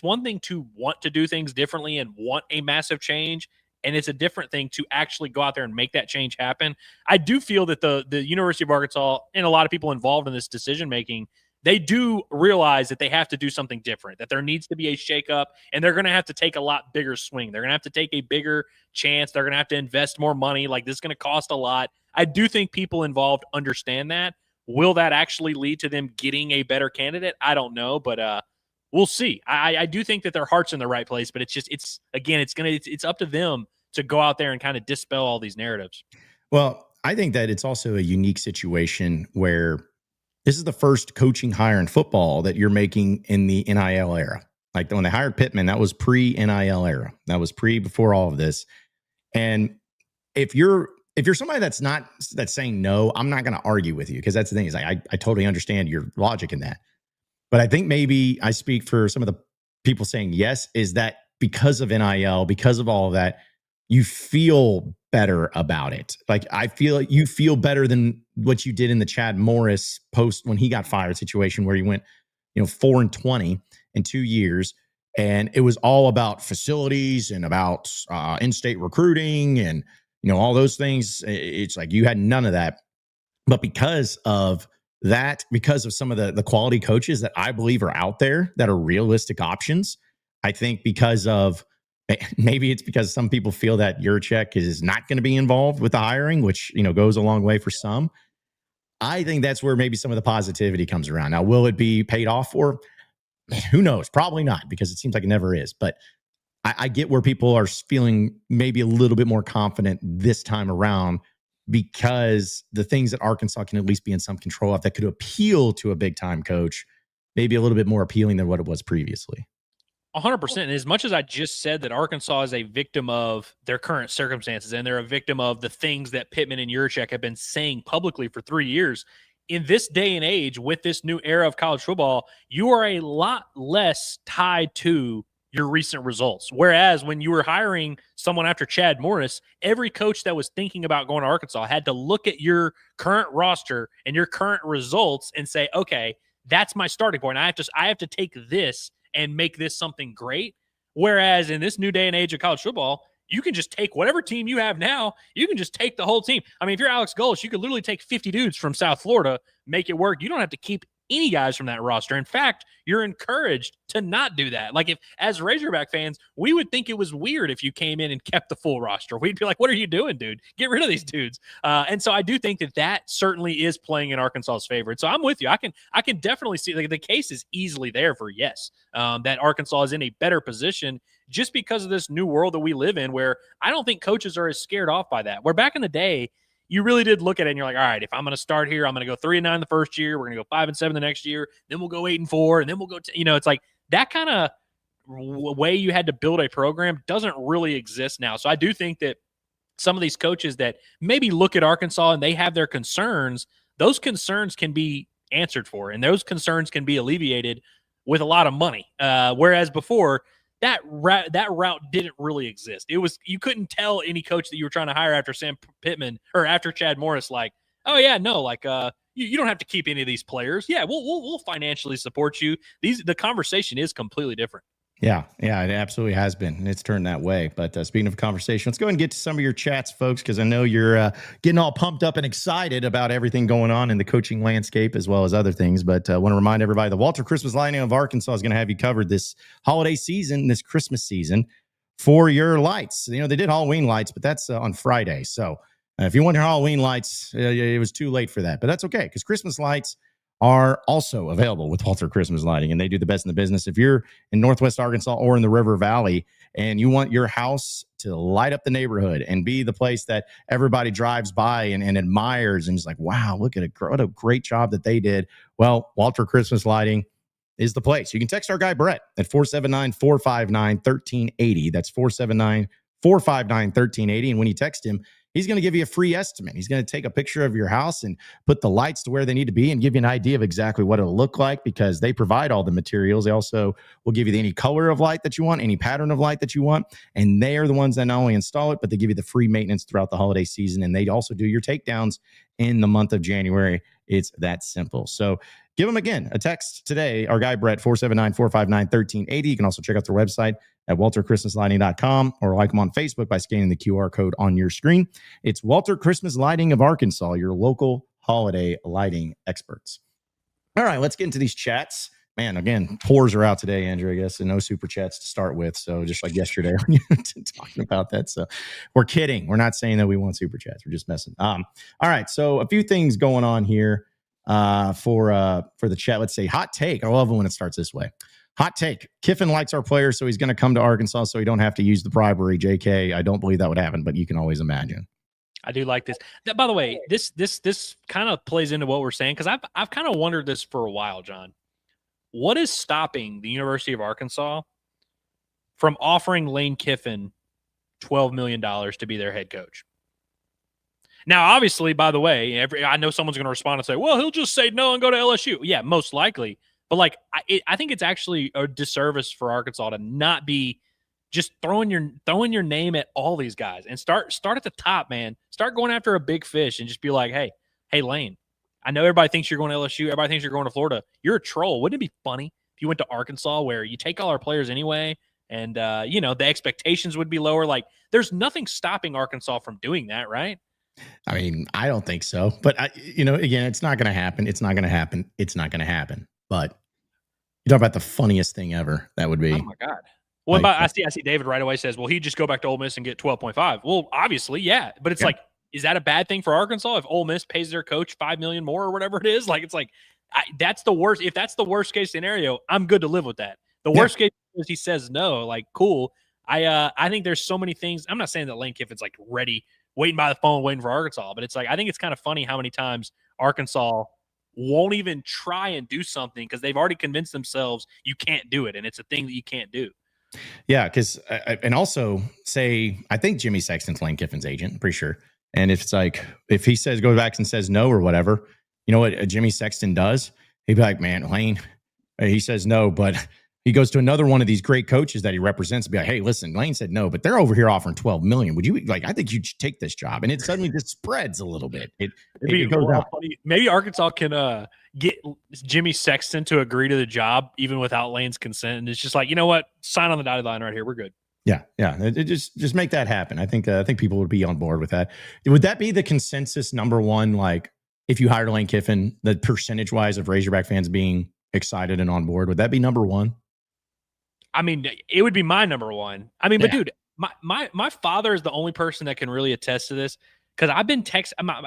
one thing to want to do things differently and want a massive change. And it's a different thing to actually go out there and make that change happen. I do feel that the University of Arkansas and a lot of people involved in this decision-making, they do realize that they have to do something different, that there needs to be a shakeup, and they're going to have to take a lot bigger swing. They're going to have to take a bigger chance. They're going to have to invest more money. Like, this is going to cost a lot. I do think people involved understand that. Will that actually lead to them getting a better candidate? I don't know, but we'll see. I do think that their heart's in the right place, but it's up to them to go out there and kind of dispel all these narratives. Well, I think that it's also a unique situation where this is the first coaching hire in football that you're making in the NIL era. Like when they hired Pittman, that was pre-NIL era. That was before all of this. And if you're somebody that's saying no, I'm not going to argue with you, because that's the thing is I totally understand your logic in that. But I think maybe I speak for some of the people saying yes, is that because of NIL, because of all of that, you feel better about it. Like, I feel like you feel better than what you did in the Chad Morris post when he got fired situation, where he went, 4-20 in 2 years. And it was all about facilities and about in-state recruiting and, all those things. It's like you had none of that. But because of that, because of some of the quality coaches that I believe are out there that are realistic options, I think maybe it's because some people feel that Yurachek is not going to be involved with the hiring, which, goes a long way for some. I think that's where maybe some of the positivity comes around. Now, will it be paid off for? Man, who knows? Probably not, because it seems like it never is. But I get where people are feeling maybe a little bit more confident this time around, because the things that Arkansas can at least be in some control of that could appeal to a big time coach, maybe a little bit more appealing than what it was previously. 100%. And as much as I just said that Arkansas is a victim of their current circumstances and they're a victim of the things that Pittman and Yurchek have been saying publicly for 3 years, in this day and age, with this new era of college football, you are a lot less tied to your recent results. Whereas when you were hiring someone after Chad Morris, every coach that was thinking about going to Arkansas had to look at your current roster and your current results and say, okay, that's my starting point. I have to take this and make this something great. Whereas in this new day and age of college football, you can just take whatever team you have now. You can just take the whole team. I mean, if you're Alex Gulch, you could literally take 50 dudes from South Florida, make it work. You don't have to keep any guys from that roster. In fact, you're encouraged to not do that. Like, if as Razorback fans, we would think it was weird if you came in and kept the full roster. We'd be like, what are you doing, dude? Get rid of these dudes. And so I do think that certainly is playing in Arkansas's favor. So I'm with you. I can definitely see, like, the case is easily there for yes, that Arkansas is in a better position just because of this new world that we live in, where I don't think coaches are as scared off by that. Where back in the day, you really did look at it and you're like, all right, if I'm going to start here, I'm going to go 3-9 the first year. We're going to go 5-7 the next year. Then we'll go 8-4. And then we'll go, it's like that kind of way you had to build a program doesn't really exist now. So I do think that some of these coaches that maybe look at Arkansas and they have their concerns, those concerns can be answered for. And those concerns can be alleviated with a lot of money. Whereas before, that route didn't really exist. It was, you couldn't tell any coach that you were trying to hire after Sam Pittman or after Chad Morris, like, oh yeah, no, like you don't have to keep any of these players. Yeah, we'll financially support you. The conversation is completely different. Yeah, it absolutely has been, and it's turned that way. But speaking of conversation, let's go ahead and get to some of your chats, folks, because I know you're getting all pumped up and excited about everything going on in the coaching landscape as well as other things. But I want to remind everybody, the Walter Christmas Lighting of Arkansas is going to have you covered this holiday season, this Christmas season, for your lights. You know, they did Halloween lights, but that's on Friday. So if you want your Halloween lights, it was too late for that. But that's okay, because Christmas lights are also available with Walter Christmas Lighting, and they do the best in the business. If you're in Northwest Arkansas or in the River Valley and you want your house to light up the neighborhood and be the place that everybody drives by and admires and is like, wow, look at what a great job that they did. Well, Walter Christmas Lighting is the place. You can text our guy Brett at 479-459-1380. That's 479-459-1380. And when you text him, he's going to give you a free estimate. He's going to take a picture of your house and put the lights to where they need to be and give you an idea of exactly what it'll look like, because they provide all the materials. They also will give you any color of light that you want, any pattern of light that you want. And they are the ones that not only install it, but they give you the free maintenance throughout the holiday season. And they also do your takedowns in the month of January. It's that simple. So give them, again, a text today. Our guy, Brett, 479-459-1380. You can also check out their website at walterchristmaslighting.com or like them on Facebook by scanning the QR code on your screen. It's Walter Christmas Lighting of Arkansas, your local holiday lighting experts. All right, let's get into these chats. Man, again, pours are out today, Andrew, I guess, and no super chats to start with. So just like yesterday when you were talking about that. So we're kidding. We're not saying that we want super chats. We're just messing. All right, so a few things going on here for the chat. Let's say hot take. I love it when it starts this way. Hot take. Kiffin likes our players, so he's going to come to Arkansas so he don't have to use the bribery. JK, I don't believe that would happen, but you can always imagine. I do like this. By the way, this kind of plays into what we're saying, because I've kind of wondered this for a while, John. What is stopping the University of Arkansas from offering Lane Kiffin $12 million to be their head coach? Now, obviously, by the way, I know someone's going to respond and say, well, he'll just say no and go to LSU. Yeah, most likely. But like, I think it's actually a disservice for Arkansas to not be just throwing your name at all these guys, and start at the top, man. Start going after a big fish and just be like, hey, Lane, I know everybody thinks you're going to LSU. Everybody thinks you're going to Florida. You're a troll. Wouldn't it be funny if you went to Arkansas, where you take all our players anyway, and the expectations would be lower? Like, there's nothing stopping Arkansas from doing that, right? I mean, I don't think so. But, again, it's not going to happen. It's not going to happen. It's not going to happen. But you talk about the funniest thing ever. That would be. Oh, my God. Well, I see David right away says, well, he'd just go back to Ole Miss and get 12.5. Well, obviously, yeah. But it's like, is that a bad thing for Arkansas if Ole Miss pays their coach $5 million more or whatever it is? Like, it's like that's the worst. If that's the worst case scenario, I'm good to live with that. The worst case is he says no. Like, cool. I think there's so many things. I'm not saying that Lane Kiffin's like ready, waiting by the phone, waiting for Arkansas, but it's like I think it's kind of funny how many times Arkansas won't even try and do something because they've already convinced themselves you can't do it, and it's a thing that you can't do. Yeah, because and also say I think Jimmy Sexton's Lane Kiffin's agent. I'm pretty sure. And if it's like if he says goes back and says no or whatever, you know what Jimmy Sexton does? He'd be like, man, Lane, he says no, but he goes to another one of these great coaches that he represents and be like, hey, listen, Lane said no, but they're over here offering $12 million. Would you like, I think you should take this job. And it suddenly just spreads a little bit. It goes out. Maybe Arkansas can get Jimmy Sexton to agree to the job even without Lane's consent. And it's just like, you know what? Sign on the dotted line right here. We're good. Yeah. It just make that happen. I think people would be on board with that. Would that be the consensus number one? Like if you hired Lane Kiffin, the percentage wise of Razorback fans being excited and on board, would that be number one? I mean, it would be my number one. I mean, but dude, my father is the only person that can really attest to this because I've been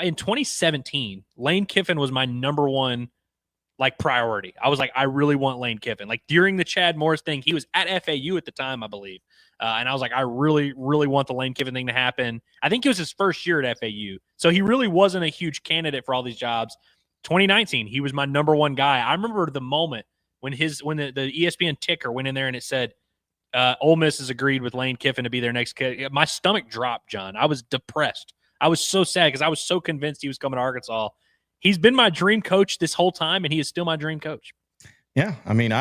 in 2017. Lane Kiffin was my number one like priority. I was like, I really want Lane Kiffin. Like during the Chad Morris thing, he was at FAU at the time, I believe, and I was like, I really, really want the Lane Kiffin thing to happen. I think it was his first year at FAU, so he really wasn't a huge candidate for all these jobs. 2019, he was my number one guy. I remember the moment when the ESPN ticker went in there and it said Ole Miss has agreed with Lane Kiffin to be their next kid. My stomach dropped, John. I was depressed. I was so sad because I was so convinced he was coming to Arkansas. He's been my dream coach this whole time, and he is still my dream coach. Yeah, I mean,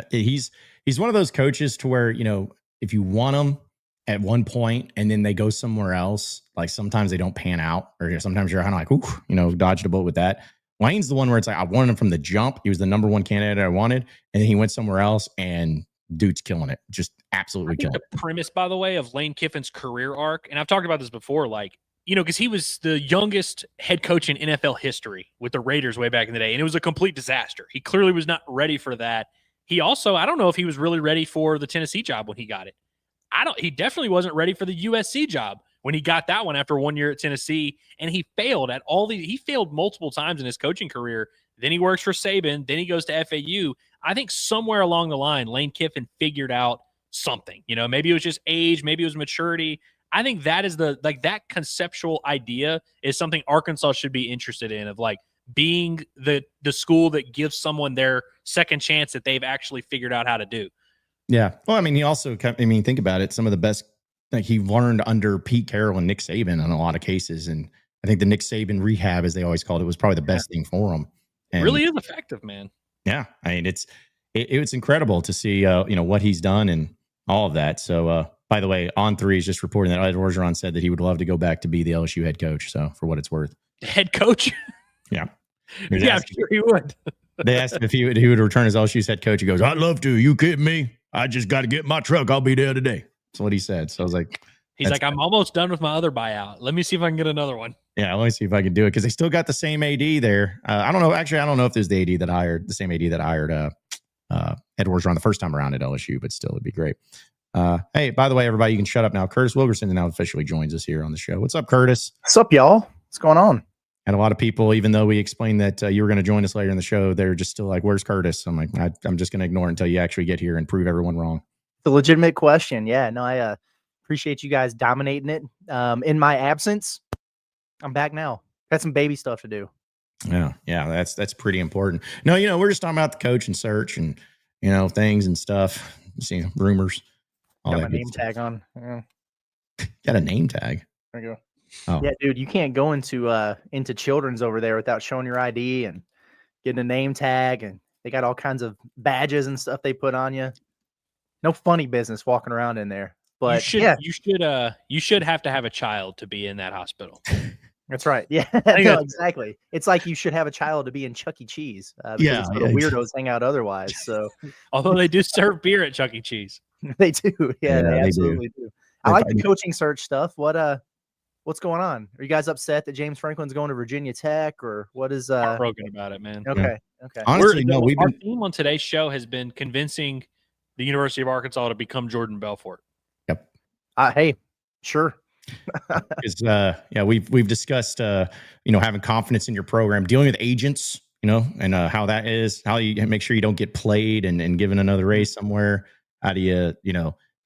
he's one of those coaches to where, you know, if you want him at one point and then they go somewhere else, like sometimes they don't pan out, or sometimes you're kind of like, ooh, you know, dodged a bullet with that. Lane's the one where it's like, I wanted him from the jump. He was the number one candidate I wanted. And then he went somewhere else and dude's killing it. Just absolutely killing it. The premise, by the way, of Lane Kiffin's career arc, and I've talked about this before, like, you know, because he was the youngest head coach in NFL history with the Raiders way back in the day. And it was a complete disaster. He clearly was not ready for that. He also, I don't know if he was really ready for the Tennessee job when he got it. He definitely wasn't ready for the USC job when he got that one after 1 year at Tennessee, and he failed at he failed multiple times in his coaching career. Then he works for Saban. Then he goes to FAU. I think somewhere along the line, Lane Kiffin figured out something, you know, maybe it was just age, maybe it was maturity. I think that is that conceptual idea is something Arkansas should be interested in, of like being the school that gives someone their second chance that they've actually figured out how to do. Yeah. Well, I mean, he also, think about it. Some of the best, like he learned under Pete Carroll and Nick Saban in a lot of cases. And I think the Nick Saban rehab, as they always called it, was probably the best thing for him. And, it really is effective, man. Yeah. I mean, it's incredible to see, what he's done and all of that. So, by the way, On3 is just reporting that Ed Orgeron said that he would love to go back to be the LSU head coach. So for what it's worth. Head coach? Yeah. Yeah, I'm sure he would. They asked him if he would return as LSU's head coach. He goes, I'd love to. You kidding me? I just got to get my truck. I'll be there today. That's what he said. So I was like, he's like, I'm almost done with my other buyout. Let me see if I can get another one. Yeah, let me see if I can do it, because they still got the same AD there. I don't know. Actually, I don't know if there's the AD that hired the same AD that hired Ed Orgeron the first time around at LSU, but still, it'd be great. Hey, by the way, everybody, you can shut up now. Curtis Wilkerson now officially joins us here on the show. What's up, Curtis? What's up, y'all? What's going on? And a lot of people, even though we explained that you were going to join us later in the show, they're just still like, where's Curtis? I'm like, I'm just going to ignore it until you actually get here and prove everyone wrong. The legitimate question. Yeah, no, I appreciate you guys dominating it. In my absence, I'm back now. Got some baby stuff to do. Yeah, that's pretty important. No, we're just talking about the coaching search and, things and stuff. See, rumors. Got my name tag on. Yeah. Got a name tag. There you go. Oh. Yeah, dude, you can't go into Children's over there without showing your ID and getting a name tag, and they got all kinds of badges and stuff they put on you. No funny business walking around in there. But you should have to have a child to be in that hospital. That's right. Yeah, no, exactly. It's like you should have a child to be in Chuck E. Cheese. Because weirdos hang out otherwise. So, although they do serve beer at Chuck E. Cheese, they do. Yeah, they absolutely do. I like the coaching search stuff. What's going on? Are you guys upset that James Franklin's going to Virginia Tech, or what is heartbroken about it, man? Okay. Okay. Honestly, our theme on today's show has been convincing the University of Arkansas to become Jordan Belfort. Yep. Hey, sure. Because yeah, we've discussed having confidence in your program, dealing with agents, and how that is, how you make sure you don't get played and given another race somewhere. How do you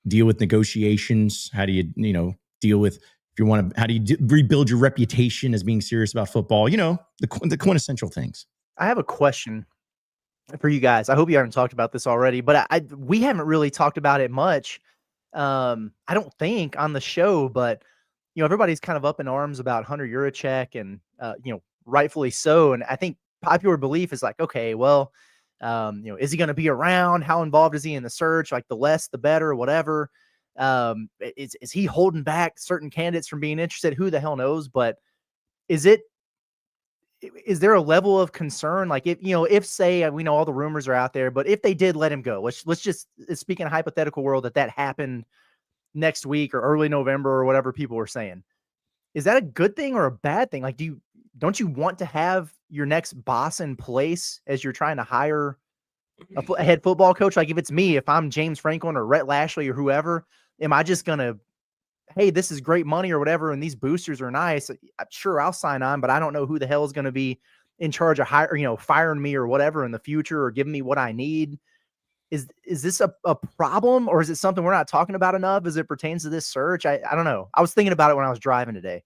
deal with negotiations? How do you deal with, if you want to, how do you rebuild your reputation as being serious about football? The quintessential things. I have a question for you guys. I hope you haven't talked about this already, but we haven't really talked about it much. I don't think on the show, but everybody's kind of up in arms about Hunter Yurachek, and rightfully so. And I think popular belief is like, okay, well, is he going to be around? How involved is he in the search? Like, the less, the better, whatever. Is he holding back certain candidates from being interested? Who the hell knows? But is there a level of concern? Like, if say, we know all the rumors are out there, but if they did let him go, let's just speak in a hypothetical world that happened next week or early November or whatever people were saying, is that a good thing or a bad thing? Like, don't you want to have your next boss in place as you're trying to hire a head football coach? Like, if it's me, if I'm James Franklin or Rhett Lashley or whoever, am I just going to, hey, this is great money or whatever, and these boosters are nice, I'm sure I'll sign on, but I don't know who the hell is going to be in charge of firing me or whatever in the future, or giving me what I need? Is this a problem, or is it something we're not talking about enough as it pertains to this search? I don't know. I was thinking about it when I was driving today.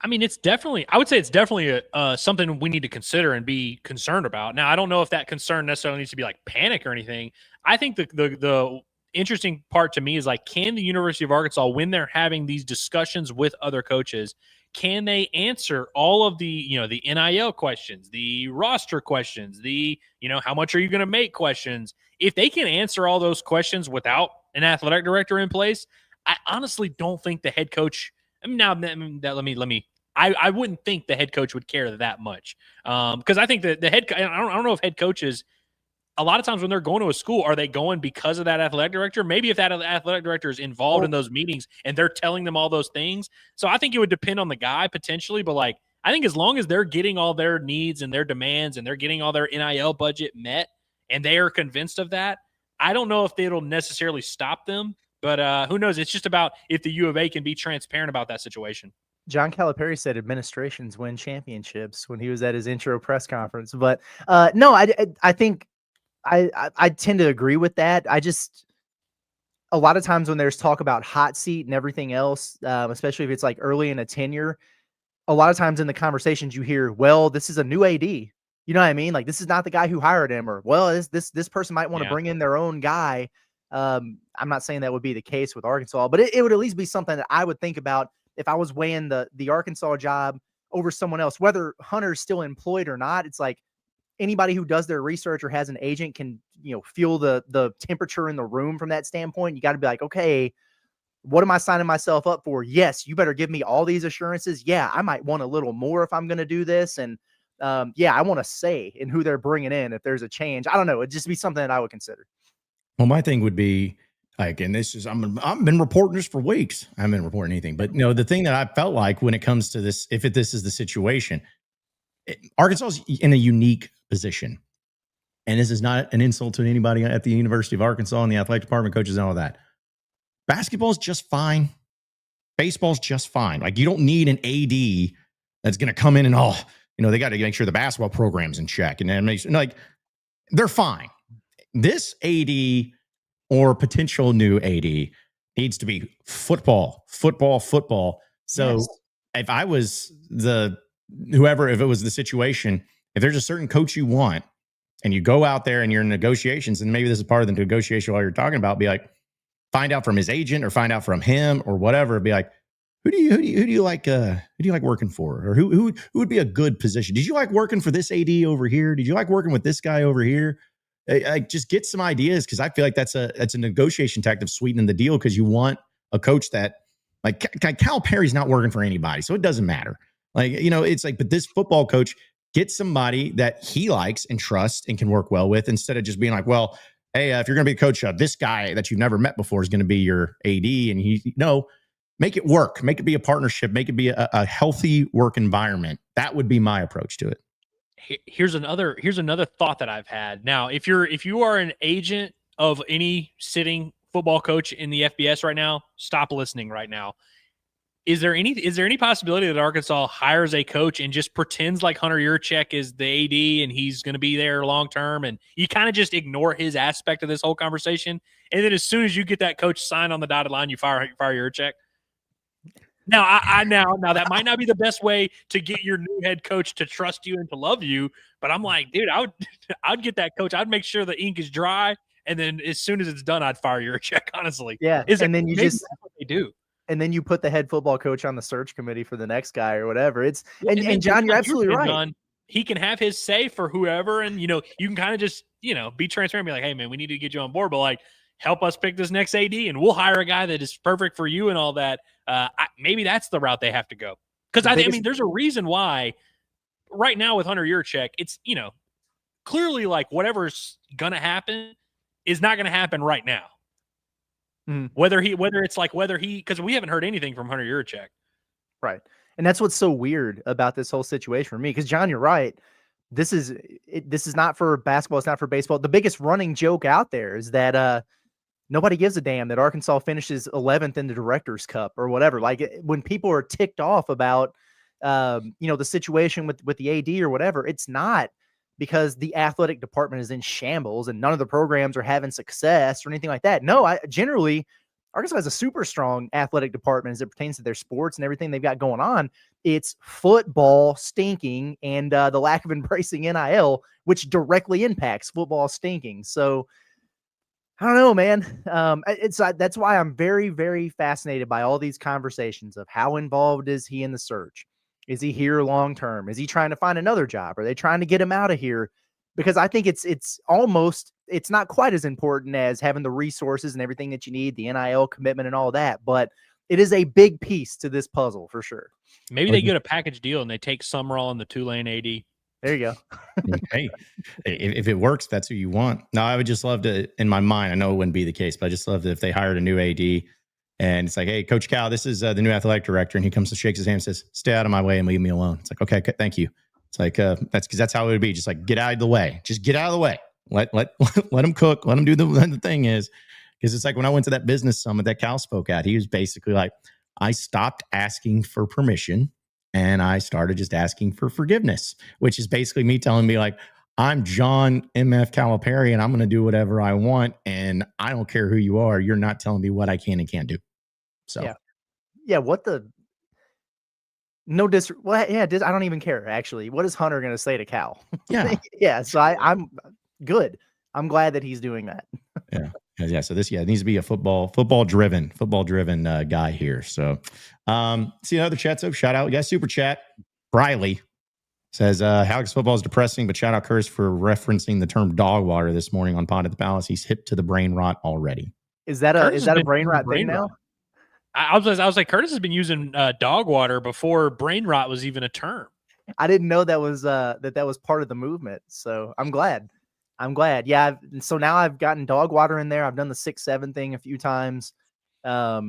I mean, I would say it's definitely something we need to consider and be concerned about. Now, I don't know if that concern necessarily needs to be like panic or anything. I think the interesting part to me is, like, can the University of Arkansas, when they're having these discussions with other coaches, can they answer all of the NIL questions, the roster questions, the how much are you going to make questions? If they can answer all those questions without an athletic director in place, I honestly don't think the head coach. I wouldn't think the head coach would care that much, because I think that the head. I don't know if head coaches, a lot of times when they're going to a school, are they going because of that athletic director? Maybe if that athletic director is involved in those meetings and they're telling them all those things. So I think it would depend on the guy potentially, but like, I think as long as they're getting all their needs and their demands and they're getting all their NIL budget met and they are convinced of that, I don't know if it'll necessarily stop them, but who knows? It's just about if the U of A can be transparent about that situation. John Calipari said administrations win championships when he was at his intro press conference. But no, I think I tend to agree with that. A lot of times when there's talk about hot seat and everything else, especially if it's like early in a tenure, a lot of times in the conversations you hear, well, this is a new AD. You know what I mean? Like, this is not the guy who hired him, or, well, this person might want to bring in their own guy. I'm not saying that would be the case with Arkansas, but it would at least be something that I would think about if I was weighing the Arkansas job over someone else, whether Hunter's still employed or not. It's like, anybody who does their research or has an agent can, feel the temperature in the room from that standpoint. You got to be like, okay, what am I signing myself up for? Yes, you better give me all these assurances. Yeah, I might want a little more if I'm going to do this. And yeah, I want to say in who they're bringing in if there's a change. I don't know. It'd just be something that I would consider. Well, my thing would be, like, and this is, I've been reporting this for weeks. I haven't been reporting anything, but the thing that I felt like when it comes to this, this is the situation, Arkansas is in a unique position. And this is not an insult to anybody at the University of Arkansas and the athletic department, coaches and all of that. Basketball is just fine. Baseball's just fine. Like, you don't need an AD that's going to come in and, they got to make sure the basketball program's in check. And then they're fine. This AD or potential new AD needs to be football. So yes. If I was if it was the situation, if there's a certain coach you want and you go out there and you're in negotiations, and maybe this is part of the negotiation while you're talking about, be like, find out from his agent or find out from him or whatever. Be like, who do you like working for? Or who would be a good position? Did you like working for this AD over here? Did you like working with this guy over here? Just get some ideas, because I feel like that's a negotiation tactic, sweetening the deal, because you want a coach that, like Cal Perry's not working for anybody, so it doesn't matter. It's like, but this football coach, get somebody that he likes and trusts and can work well with, instead of just being like, well, hey, if you're going to be a coach, this guy that you've never met before is going to be your AD, and make it work, make it be a partnership, make it be a healthy work environment. That would be my approach to it. Here's another thought that I've had. Now, if you are an agent of any sitting football coach in the FBS right now, stop listening right now. Is there any possibility that Arkansas hires a coach and just pretends like Hunter Yurachek is the AD and he's going to be there long term, and you kind of just ignore his aspect of this whole conversation, and then as soon as you get that coach signed on the dotted line, you fire Yurachek? Now, now that might not be the best way to get your new head coach to trust you and to love you, but I'm like, dude, I'd get that coach. I'd make sure the ink is dry, and then as soon as it's done, I'd fire Yurachek. Honestly, yeah. And then you just that's what they do. And then you put the head football coach on the search committee for the next guy or whatever. And John, you're absolutely right. John, he can have his say for whoever, and you can kind of just be transparent, and be like, hey man, we need to get you on board, but like help us pick this next AD, and we'll hire a guy that is perfect for you and all that. Maybe that's the route they have to go, because I mean, there's a reason why right now with Hunter Yurachek, it's clearly like whatever's gonna happen is not gonna happen right now. Whether because we haven't heard anything from Hunter Yurachek. Right. And that's what's so weird about this whole situation for me. Because John, you're right. This is not for basketball. It's not for baseball. The biggest running joke out there is that nobody gives a damn that Arkansas finishes 11th in the Director's Cup or whatever. Like when people are ticked off about the situation with the AD or whatever, it's not because the athletic department is in shambles and none of the programs are having success or anything like that. No, generally Arkansas has a super strong athletic department as it pertains to their sports and everything they've got going on. It's football stinking and the lack of embracing NIL, which directly impacts football stinking. So I don't know, man. That's why I'm very, very fascinated by all these conversations of how involved is he in the search? Is he here long term? Is he trying to find another job? Are they trying to get him out of here? Because I think it's not quite as important as having the resources and everything that you need, the NIL commitment and all that, but it is a big piece to this puzzle for sure. Maybe they get a package deal and they take Summerall and the Tulane AD. There you go. Hey, if it works, that's who you want. No, I would just love to, in my mind, I know it wouldn't be the case, but I just love if they hired a new AD and it's like, hey, Coach Cal, this is the new athletic director. And he comes to shakes his hand and says, stay out of my way and leave me alone. It's like, okay, thank you. It's like, that's how it would be. Just like, get out of the way. Just get out of the way. Let him cook. Let him do the thing is, because it's like when I went to that business summit that Cal spoke at, he was basically like, I stopped asking for permission and I started just asking for forgiveness, which is basically me telling me like, I'm John M.F. Calipari and I'm going to do whatever I want. And I don't care who you are. You're not telling me what I can and can't do. So, yeah. What the? No I don't even care. Actually, what is Hunter going to say to Cal? Yeah, yeah. So I'm good. I'm glad that he's doing that. Yeah. So this, it needs to be a football driven guy here. So, see another chat. So shout out, we got super chat. Briley says, Hogs football is depressing, but shout out Curtis for referencing the term dog water this morning on Pod at the Palace. He's hip to the brain rot already. Is that a brain rot thing now? I was like, Curtis has been using dog water before brain rot was even a term. I didn't know that was that was part of the movement. So I'm glad. Yeah. So now I've gotten dog water in there. I've done the 6-7 thing a few times. I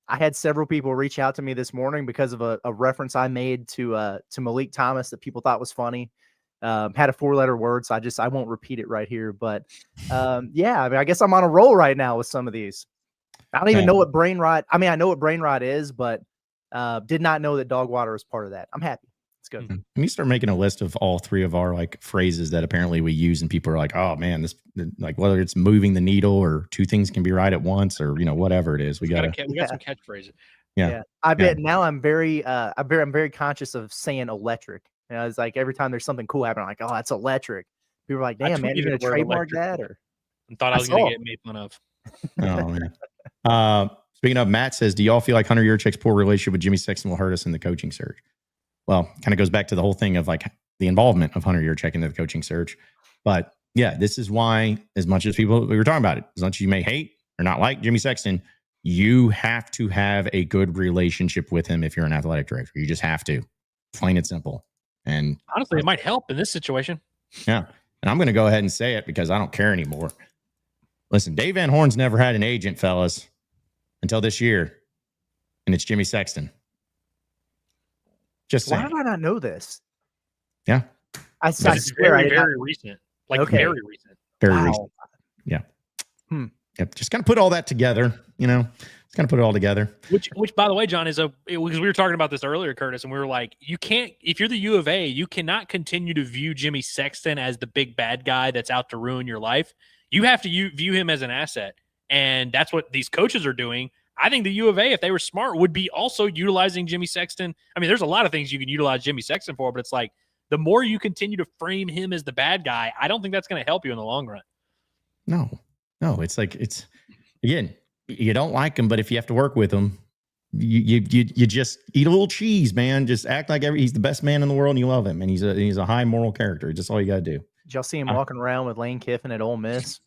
had several people reach out to me this morning because of a reference I made to Malik Thomas that people thought was funny. Had a 4-letter word, so I won't repeat it right here. But yeah, I mean, I guess I'm on a roll right now with some of these. I don't even know what brain rot. I mean, I know what brain rot is, but did not know that dog water was part of that. I'm happy. It's good. Let me start making a list of all three of our like phrases that apparently we use, and people are like, "Oh man, this like whether it's moving the needle or two things can be right at once, or whatever it is." We got some catchphrases. Yeah. I bet now I'm very conscious of saying electric. It's like every time there's something cool happening, I'm like, "Oh, that's electric." People are like, "Damn, man, you're gonna trademark that?" Or I thought I was gonna get made fun of. Oh man. Speaking of, Matt says, do y'all feel like Hunter Yurachek's poor relationship with Jimmy Sexton will hurt us in the coaching search? Well, kind of goes back to the whole thing of like the involvement of Hunter Yurachek in the coaching search. But yeah, this is why, as much as people, we were talking about it, as much as you may hate or not like Jimmy Sexton, you have to have a good relationship with him if you're an athletic director. You just have to. Plain and simple. And honestly, it might help in this situation. Yeah. And I'm going to go ahead and say it because I don't care anymore. Listen, Dave Van Horn's never had an agent, fellas, until this year. And it's Jimmy Sexton. Just saying. Why did I not know this? Yeah. I swear very recent. Like very recent. Very recent. Yeah. Yep. Just kind of put all that together, Let's kind of put it all together. Which, by the way, John, because we were talking about this earlier, Curtis, and we were like, you can't, if you're the U of A, you cannot continue to view Jimmy Sexton as the big bad guy that's out to ruin your life. You have to view him as an asset, and that's what these coaches are doing. I think the U of A, if they were smart, would be also utilizing Jimmy Sexton. I mean, there's a lot of things you can utilize Jimmy Sexton for, but it's like the more you continue to frame him as the bad guy, I don't think that's going to help you in the long run. No, it's like, it's, again, you don't like him, but if you have to work with him, you just eat a little cheese, man. Just act like he's the best man in the world and you love him. And he's a high moral character. Just all you got to do. Did y'all see him walking around with Lane Kiffin at Ole Miss?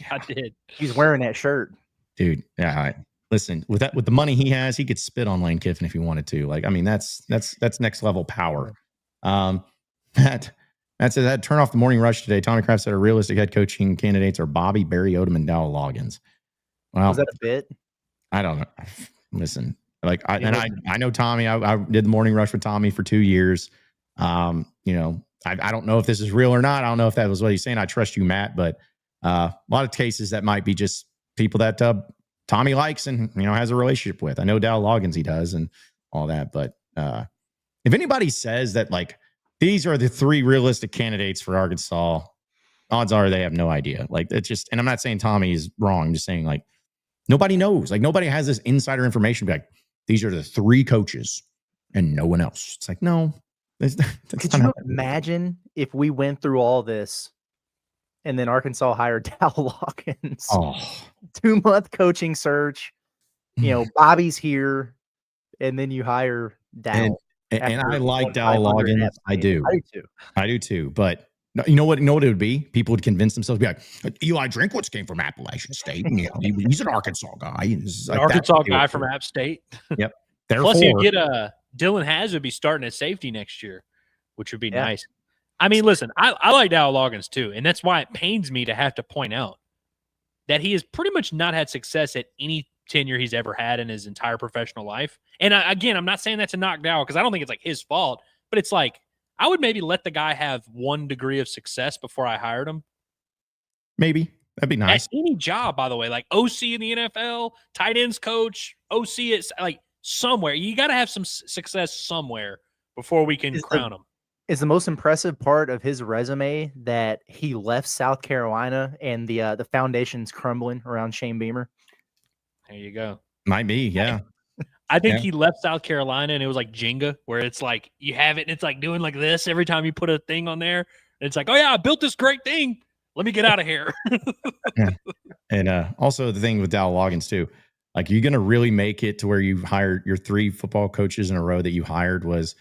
I did. He's wearing that shirt. Dude, yeah, listen, with the money he has, he could spit on Lane Kiffin if he wanted to. Like, I mean, that's next level power. That said, turn off the morning rush today. Tommy Kraft said our realistic head coaching candidates are Bobby, Barry Odom, and Dowell Loggins. Well, was that a bit? I don't know. Listen, like I know Tommy. I did the morning rush with Tommy for 2 years. I don't know if this is real or not. I don't know if that was what he's saying. I trust you, Matt, but a lot of cases that might be just people that Tommy likes and has a relationship with. I know Dowell Loggins he does and all that, but if anybody says that like these are the 3 realistic candidates for Arkansas, odds are they have no idea. Like it's just, and I'm not saying Tommy is wrong. I'm just saying like nobody knows. Like nobody has this insider information. Like these are the 3 coaches and no one else. It's like no. Could you imagine if we went through all this and then Arkansas hired Dowell Loggins? 2-month coaching search. Bobby's here, and then you hire Dowell. And I like Dowell Loggins. I do too. But you know what it would be? People would convince themselves, be like, Eli Drinkwitz came from Appalachian State. He's an Arkansas guy. An Arkansas guy from App State. Yep. Plus, you get Dylan Haas would be starting at safety next year, which would be nice. I mean, listen, I like Dowell Loggins too, and that's why it pains me to have to point out that he has pretty much not had success at any tenure he's ever had in his entire professional life. And again, I'm not saying that to knock Dowell because I don't think it's like his fault, but it's like I would maybe let the guy have 1 degree of success before I hired him. Maybe. That'd be nice. At any job, by the way, like OC in the NFL, tight ends coach, OC, it's like somewhere. You got to have some success somewhere before we can crown him. Is the most impressive part of his resume that he left South Carolina and the foundation's crumbling around Shane Beamer? There you go. Might be, yeah. I think he left South Carolina and it was like Jenga, where it's like you have it and it's like doing like this every time you put a thing on there. It's like, oh yeah, I built this great thing. Let me get out of here. Yeah. And also the thing with Dowell Loggins too, like you're going to really make it to where you hired your 3 football coaches in a row that you hired was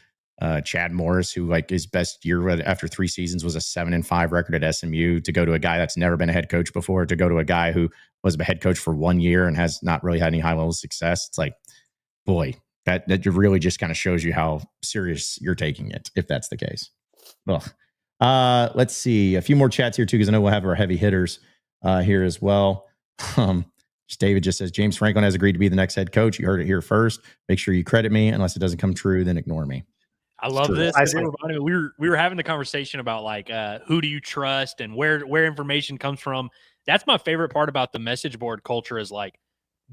Chad Morris, who like his best year after 3 seasons was a 7-5 record at SMU, to go to a guy that's never been a head coach before, to go to a guy who was a head coach for 1 year and has not really had any high level success. It's like, boy, that really just kind of shows you how serious you're taking it, if that's the case. Ugh. Let's see a few more chats here too, because I know we'll have our heavy hitters here as well. David just says James Franklin has agreed to be the next head coach. You heard it here first. Make sure you credit me. Unless it doesn't come true, then ignore me. I love this. We were having the conversation about like who do you trust and where information comes from. That's my favorite part about the message board culture is like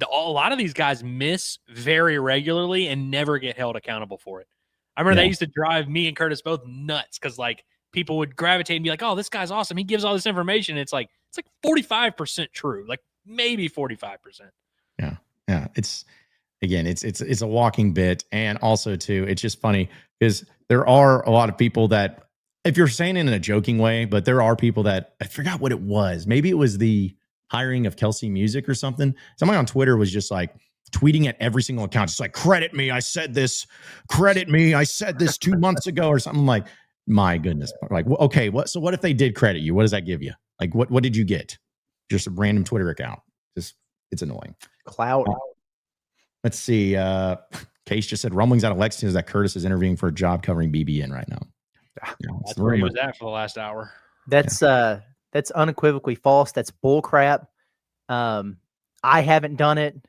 a lot of these guys miss very regularly and never get held accountable for it. I remember they used to drive me and Curtis both nuts because like people would gravitate and be like, "Oh, this guy's awesome. He gives all this information." It's like 45% true, like maybe 45%. Yeah. It's a walking bit, and also too, it's just funny because there are a lot of people that, if you're saying it in a joking way, but there are people that I forgot what it was. Maybe it was the hiring of Kelsey Music or something. Somebody on Twitter was just like tweeting at every single account, just like, credit me, I said this 2 months ago or something. Like, my goodness. Like, okay, what if they did credit you? What does that give you? Like, what did you get? Just a random Twitter account. It's annoying. Cloud. Let's see. Case just said rumblings out of Lexington is that Curtis is interviewing for a job covering BBN right now. That's where he was at for the last hour. That's unequivocally false. That's bull crap. I haven't done it.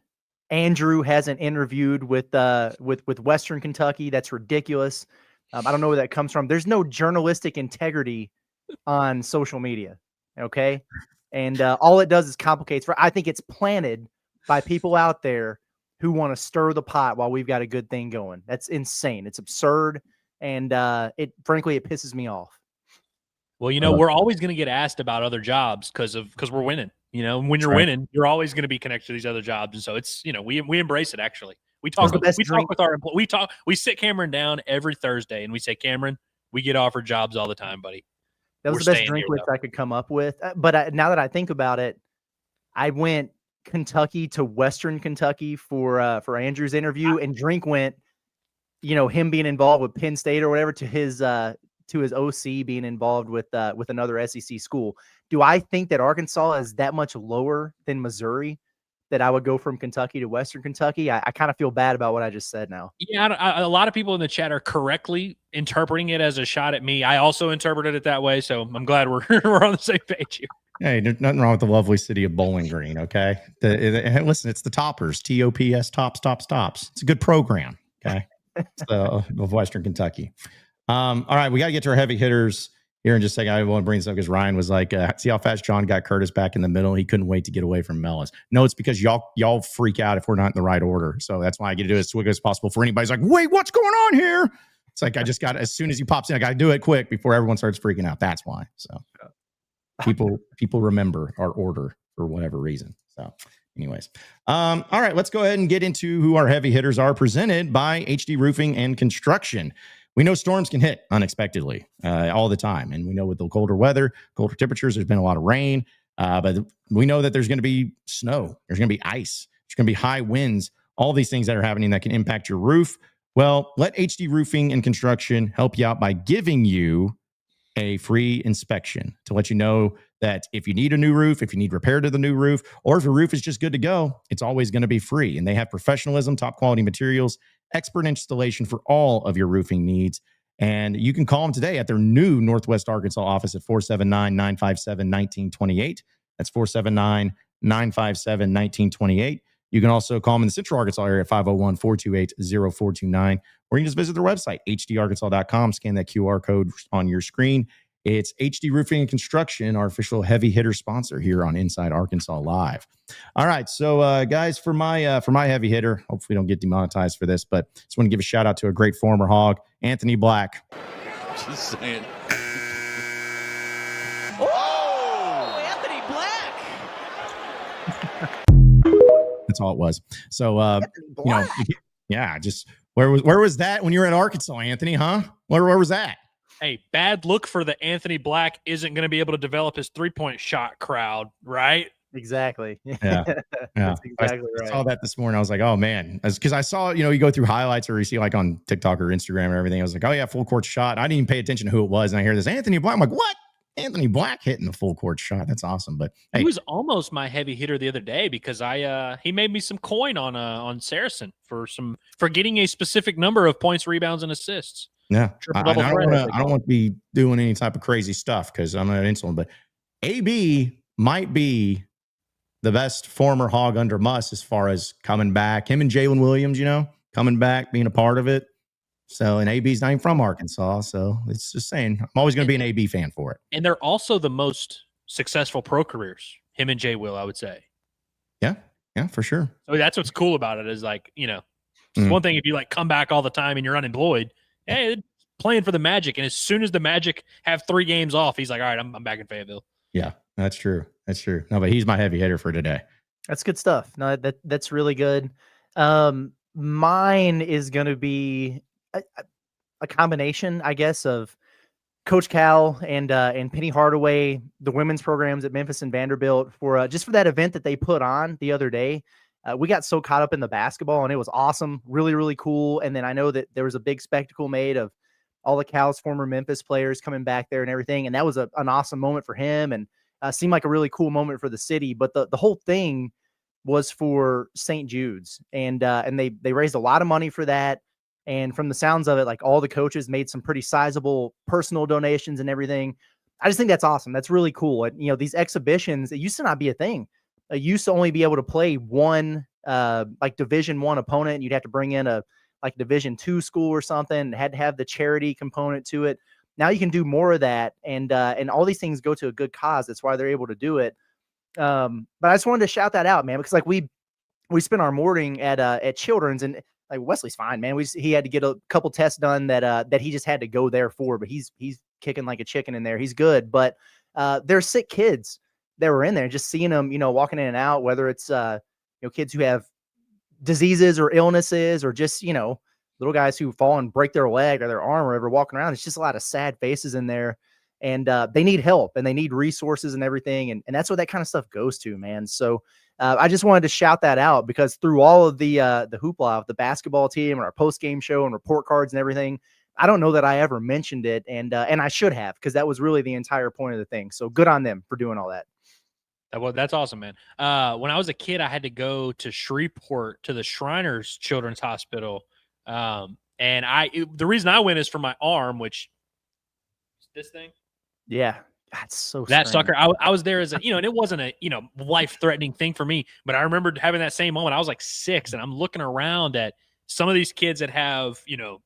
Andrew hasn't interviewed with Western Kentucky. That's ridiculous. I don't know where that comes from. There's no journalistic integrity on social media. Okay. And all it does is complicates. I think it's planted by people out there who want to stir the pot while we've got a good thing going. That's insane. It's absurd. And it pisses me off. Well, we're always going to get asked about other jobs because we're winning. When you're winning, you're always going to be connected to these other jobs, and so it's we embrace it. Actually, we talk with our employees. We sit Cameron down every Thursday, and we say, Cameron, we get offered jobs all the time, buddy. That was the best drink list I could come up with. But now that I think about it, I went Kentucky to Western Kentucky for Andrew's interview, and Drink went, him being involved with Penn State or whatever, to his OC being involved with another SEC school. Do I think that Arkansas is that much lower than Missouri that I would go from Kentucky to Western Kentucky? I kind of feel bad about what I just said now. Yeah, a lot of people in the chat are correctly interpreting it as a shot at me. I also interpreted it that way, so I'm glad we're on the same page here. Hey, there's nothing wrong with the lovely city of Bowling Green, okay? Listen, it's the Toppers, TOPS, Tops. It's a good program, okay? Of Western Kentucky. All right, we got to get to our heavy hitters here in just a second. I want to bring this up because Ryan was like, see how fast John got Curtis back in the middle? He couldn't wait to get away from Mellis. No, it's because y'all freak out if we're not in the right order. So that's why I get to do it as quick as possible for anybody's like, wait, what's going on here? It's like, I just got, as soon as he pops in, I got to do it quick before everyone starts freaking out. That's why. So people remember our order for whatever reason. So anyways, all right, let's go ahead and get into who our heavy hitters are, presented by HD Roofing and Construction. We know storms can hit unexpectedly all the time. And we know with the colder weather, colder temperatures, there's been a lot of rain. But we know that there's going to be snow. There's going to be ice. There's going to be high winds. All these things that are happening that can impact your roof. Well, let HD Roofing and Construction help you out by giving you a free inspection to let you know that if you need a new roof, if you need repair to the new roof, or if your roof is just good to go, it's always going to be free. And they have professionalism, top quality materials, expert installation for all of your roofing needs. And you can call them today at their new Northwest Arkansas office at 479-957-1928. That's 479-957-1928. You can also call them in the Central Arkansas area at 501-428-0429, or you can just visit their website, hdarkansas.com, scan that QR code on your screen. It's HD Roofing and Construction, our official heavy hitter sponsor here on Inside Arkansas Live. All right, so guys, for my heavy hitter, hopefully we don't get demonetized for this, but just want to give a shout out to a great former Hog, Anthony Black. Just saying. Oh, Anthony Black. That's all it was. So just where was that when you were at Arkansas, Anthony? Huh? Where was that? Hey, bad look for the Anthony Black isn't going to be able to develop his 3-point shot crowd, right? Exactly. Yeah. That's exactly right. I saw that this morning. I was like, oh man, because I saw, you go through highlights or you see like on TikTok or Instagram and everything. I was like, oh yeah, full court shot. I didn't even pay attention to who it was. And I hear this Anthony Black. I'm like, what? Anthony Black hitting the full court shot. That's awesome. But hey, he was almost my heavy hitter the other day because he made me some coin on SARACEN for getting a specific number of points, rebounds, and assists. Yeah, I don't want to be doing any type of crazy stuff because I'm not insulin, but AB might be the best former Hog under Muss as far as coming back. Him and Jalen Williams, coming back, being a part of it. So, and AB's not even from Arkansas, so it's just saying I'm always going to be an AB fan for it. And they're also the most successful pro careers. Him and Jay Will, I would say. Yeah, for sure. So that's what's cool about it is like it's one thing if you like come back all the time and you're unemployed. Hey, playing for the Magic, and as soon as the Magic have 3 games off, he's like, all right, I'm back in Fayetteville. Yeah, that's true. No, but he's my heavy hitter for today. That's good stuff. No, that's really good. Mine is going to be a combination, I guess, of Coach Cal and Penny Hardaway, the women's programs at Memphis and Vanderbilt for just for that event that they put on the other day. We got so caught up in the basketball, and it was awesome, really, really cool. And then I know that there was a big spectacle made of all the Cal's former Memphis players coming back there and everything. And that was an awesome moment for him and seemed like a really cool moment for the city. But the whole thing was for St. Jude's, and they raised a lot of money for that. And from the sounds of it, like all the coaches made some pretty sizable personal donations and everything. I just think that's awesome. That's really cool. And, these exhibitions, it used to not be a thing. It used to only be able to play one like Division I opponent, and you'd have to bring in a Division II school or something, and had to have the charity component to it. Now you can do more of that, and all these things go to a good cause. That's why they're able to do it. But I just wanted to shout that out, man, because like we we spent our morning at Children's, and like Wesley's fine, man. He had to get a couple tests done that he just had to go there for, but he's kicking like a chicken in there. He's good, but there's sick kids that were in there. Just seeing them, walking in and out, whether it's kids who have diseases or illnesses, or just little guys who fall and break their leg or their arm or whatever, walking around. It's just a lot of sad faces in there, and they need help and they need resources and everything, and that's what that kind of stuff goes to, man. So I just wanted to shout that out, because through all of the hoopla of the basketball team and our post game show and report cards and everything, I don't know that I ever mentioned it, and I should have, because that was really the entire point of the thing. So good on them for doing all that. Well, that's awesome, man. When I was a kid, I had to go to Shreveport to the Shriners Children's Hospital. And the reason I went is for my arm, which is this thing. Yeah. That's so that strange. sucker. I was there as a, and it wasn't a, life-threatening thing for me, but I remember having that same moment. I was like 6, and I'm looking around at some of these kids that have,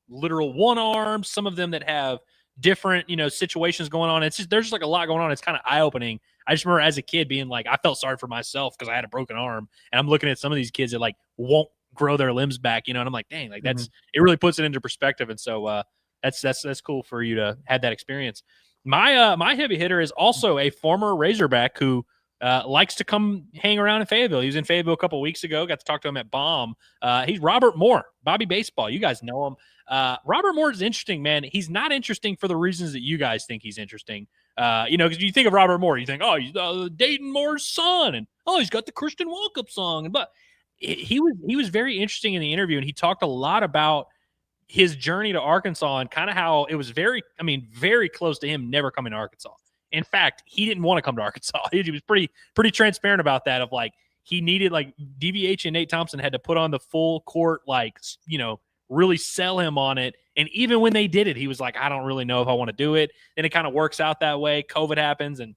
literal one arm, some of them that have different, situations going on. It's just, there's just like a lot going on. It's kind of eye-opening. I just remember as a kid being like, I felt sorry for myself because I had a broken arm, and I'm looking at some of these kids that like won't grow their limbs back, and I'm like, dang, like that's, it really puts it into perspective. And so that's cool for you to have that experience. My heavy hitter is also a former Razorback who likes to come hang around in Fayetteville. He was in Fayetteville a couple of weeks ago. Got to talk to him at Bomb. He's Robert Moore, Bobby Baseball. You guys know him. Robert Moore is interesting, man. He's not interesting for the reasons that you guys think he's interesting. Because you think of Robert Moore, you think, oh, he's Dayton Moore's son, and oh, he's got the Christian Walkup song. But he was very interesting in the interview, and he talked a lot about his journey to Arkansas and kind of how it was very close to him never coming to Arkansas. In fact, he didn't want to come to Arkansas. He was pretty transparent about that, of like, he needed, like, DVH and Nate Thompson had to put on the full court, like, really sell him on it. And even when they did it, he was like, I don't really know if I want to do it. Then it kind of works out that way. COVID happens. And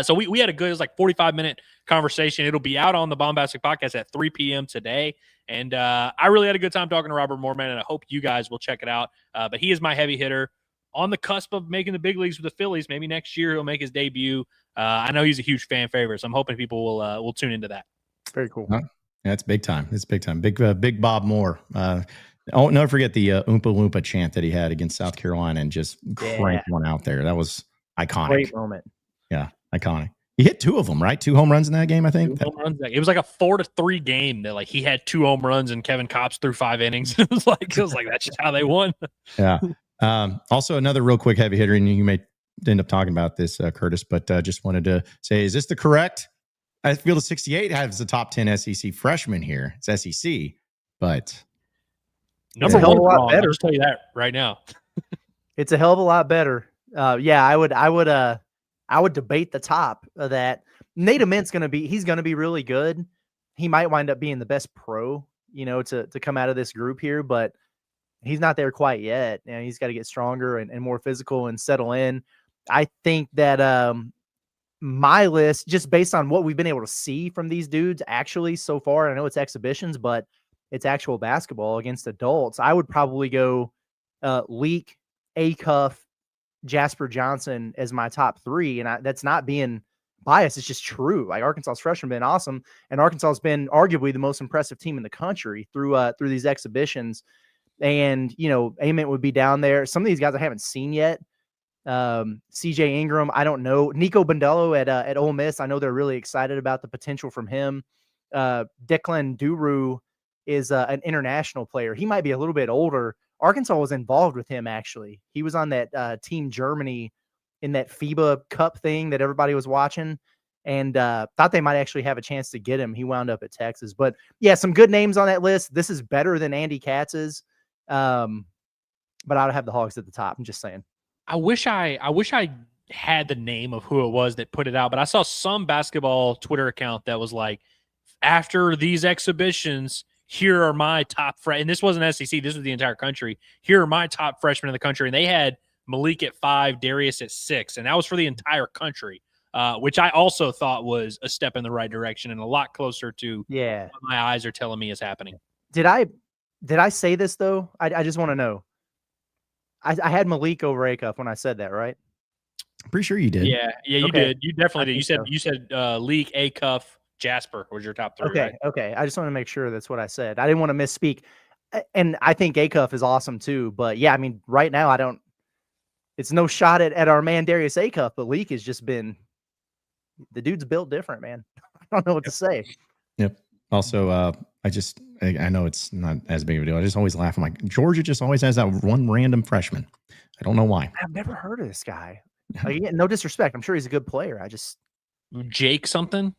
so we had a good, it was like 45-minute conversation. It'll be out on the Bombastic Podcast at 3 p.m. today. And I really had a good time talking to Robert Moore, man, and I hope you guys will check it out. But he is my heavy hitter on the cusp of making the big leagues with the Phillies. Maybe next year he'll make his debut. I know he's a huge fan favorite, so I'm hoping people will tune into that. Very cool. Yeah, it's big time. It's big time. Big Bob Moore. Never forget the Oompa Loompa chant that he had against South Carolina, and just cranked one out there. That was iconic. Great moment. Yeah, iconic. He hit 2 of them, right? 2 home runs in that game, I think. 2 home runs. It was like a 4-3 game that, like, he had 2 home runs and Kevin Kopps threw 5 innings. It was like that's just how they won. Yeah. Also, another real quick heavy hitter, and you may end up talking about this, Curtis, but just wanted to say, is this the correct? I feel the 68 has the top 10 SEC freshman here. It's SEC, but number one, a lot better. I'll just tell you that right now. It's a hell of a lot better. Yeah, I would debate the top of that. Nate Ament's he's going to be really good. He might wind up being the best pro, to come out of this group here, but he's not there quite yet. He's got to get stronger and more physical and settle in. I think that my list, just based on what we've been able to see from these dudes actually so far, I know it's exhibitions, but it's actual basketball against adults, I would probably go Leak, Acuff, Jasper Johnson as my top 3. And that's not being biased. It's just true. Like, Arkansas's freshmen been awesome, and Arkansas has been arguably the most impressive team in the country through these exhibitions. And, Ament would be down there. Some of these guys I haven't seen yet. CJ Ingram, I don't know. Nico Bandello at Ole Miss, I know they're really excited about the potential from him. Declan Duru is an international player. He might be a little bit older. Arkansas was involved with him, actually. He was on that Team Germany in that FIBA Cup thing that everybody was watching, and thought they might actually have a chance to get him. He wound up at Texas. But, yeah, some good names on that list. This is better than Andy Katz's, but I would have the Hogs at the top. I'm just saying. I wish I had the name of who it was that put it out, but I saw some basketball Twitter account that was like, after these exhibitions, here are my top and this wasn't SEC, this was the entire country. Here are my top freshmen in the country. And they had Malik at 5, Darius at 6. And that was for the entire country, which I also thought was a step in the right direction and a lot closer to what my eyes are telling me is happening. Did I say this, though? I just want to know. I had Malik over Acuff when I said that, right? I'm pretty sure you did. Yeah, you did. You definitely did. You said Leak, Acuff, Jasper was your top 3, Okay, right? okay. I just want to make sure that's what I said. I didn't want to misspeak. And I think Acuff is awesome too. But yeah, I mean, right now I don't. It's no shot at our man Darius Acuff, but Leak has just been. The dude's built different, man. I don't know what to say. Yep. Also, I know it's not as big of a deal. I just always laugh. I'm like, Georgia just always has that one random freshman. I don't know why. I've never heard of this guy. Like, again, no disrespect. I'm sure he's a good player. I just Jake something,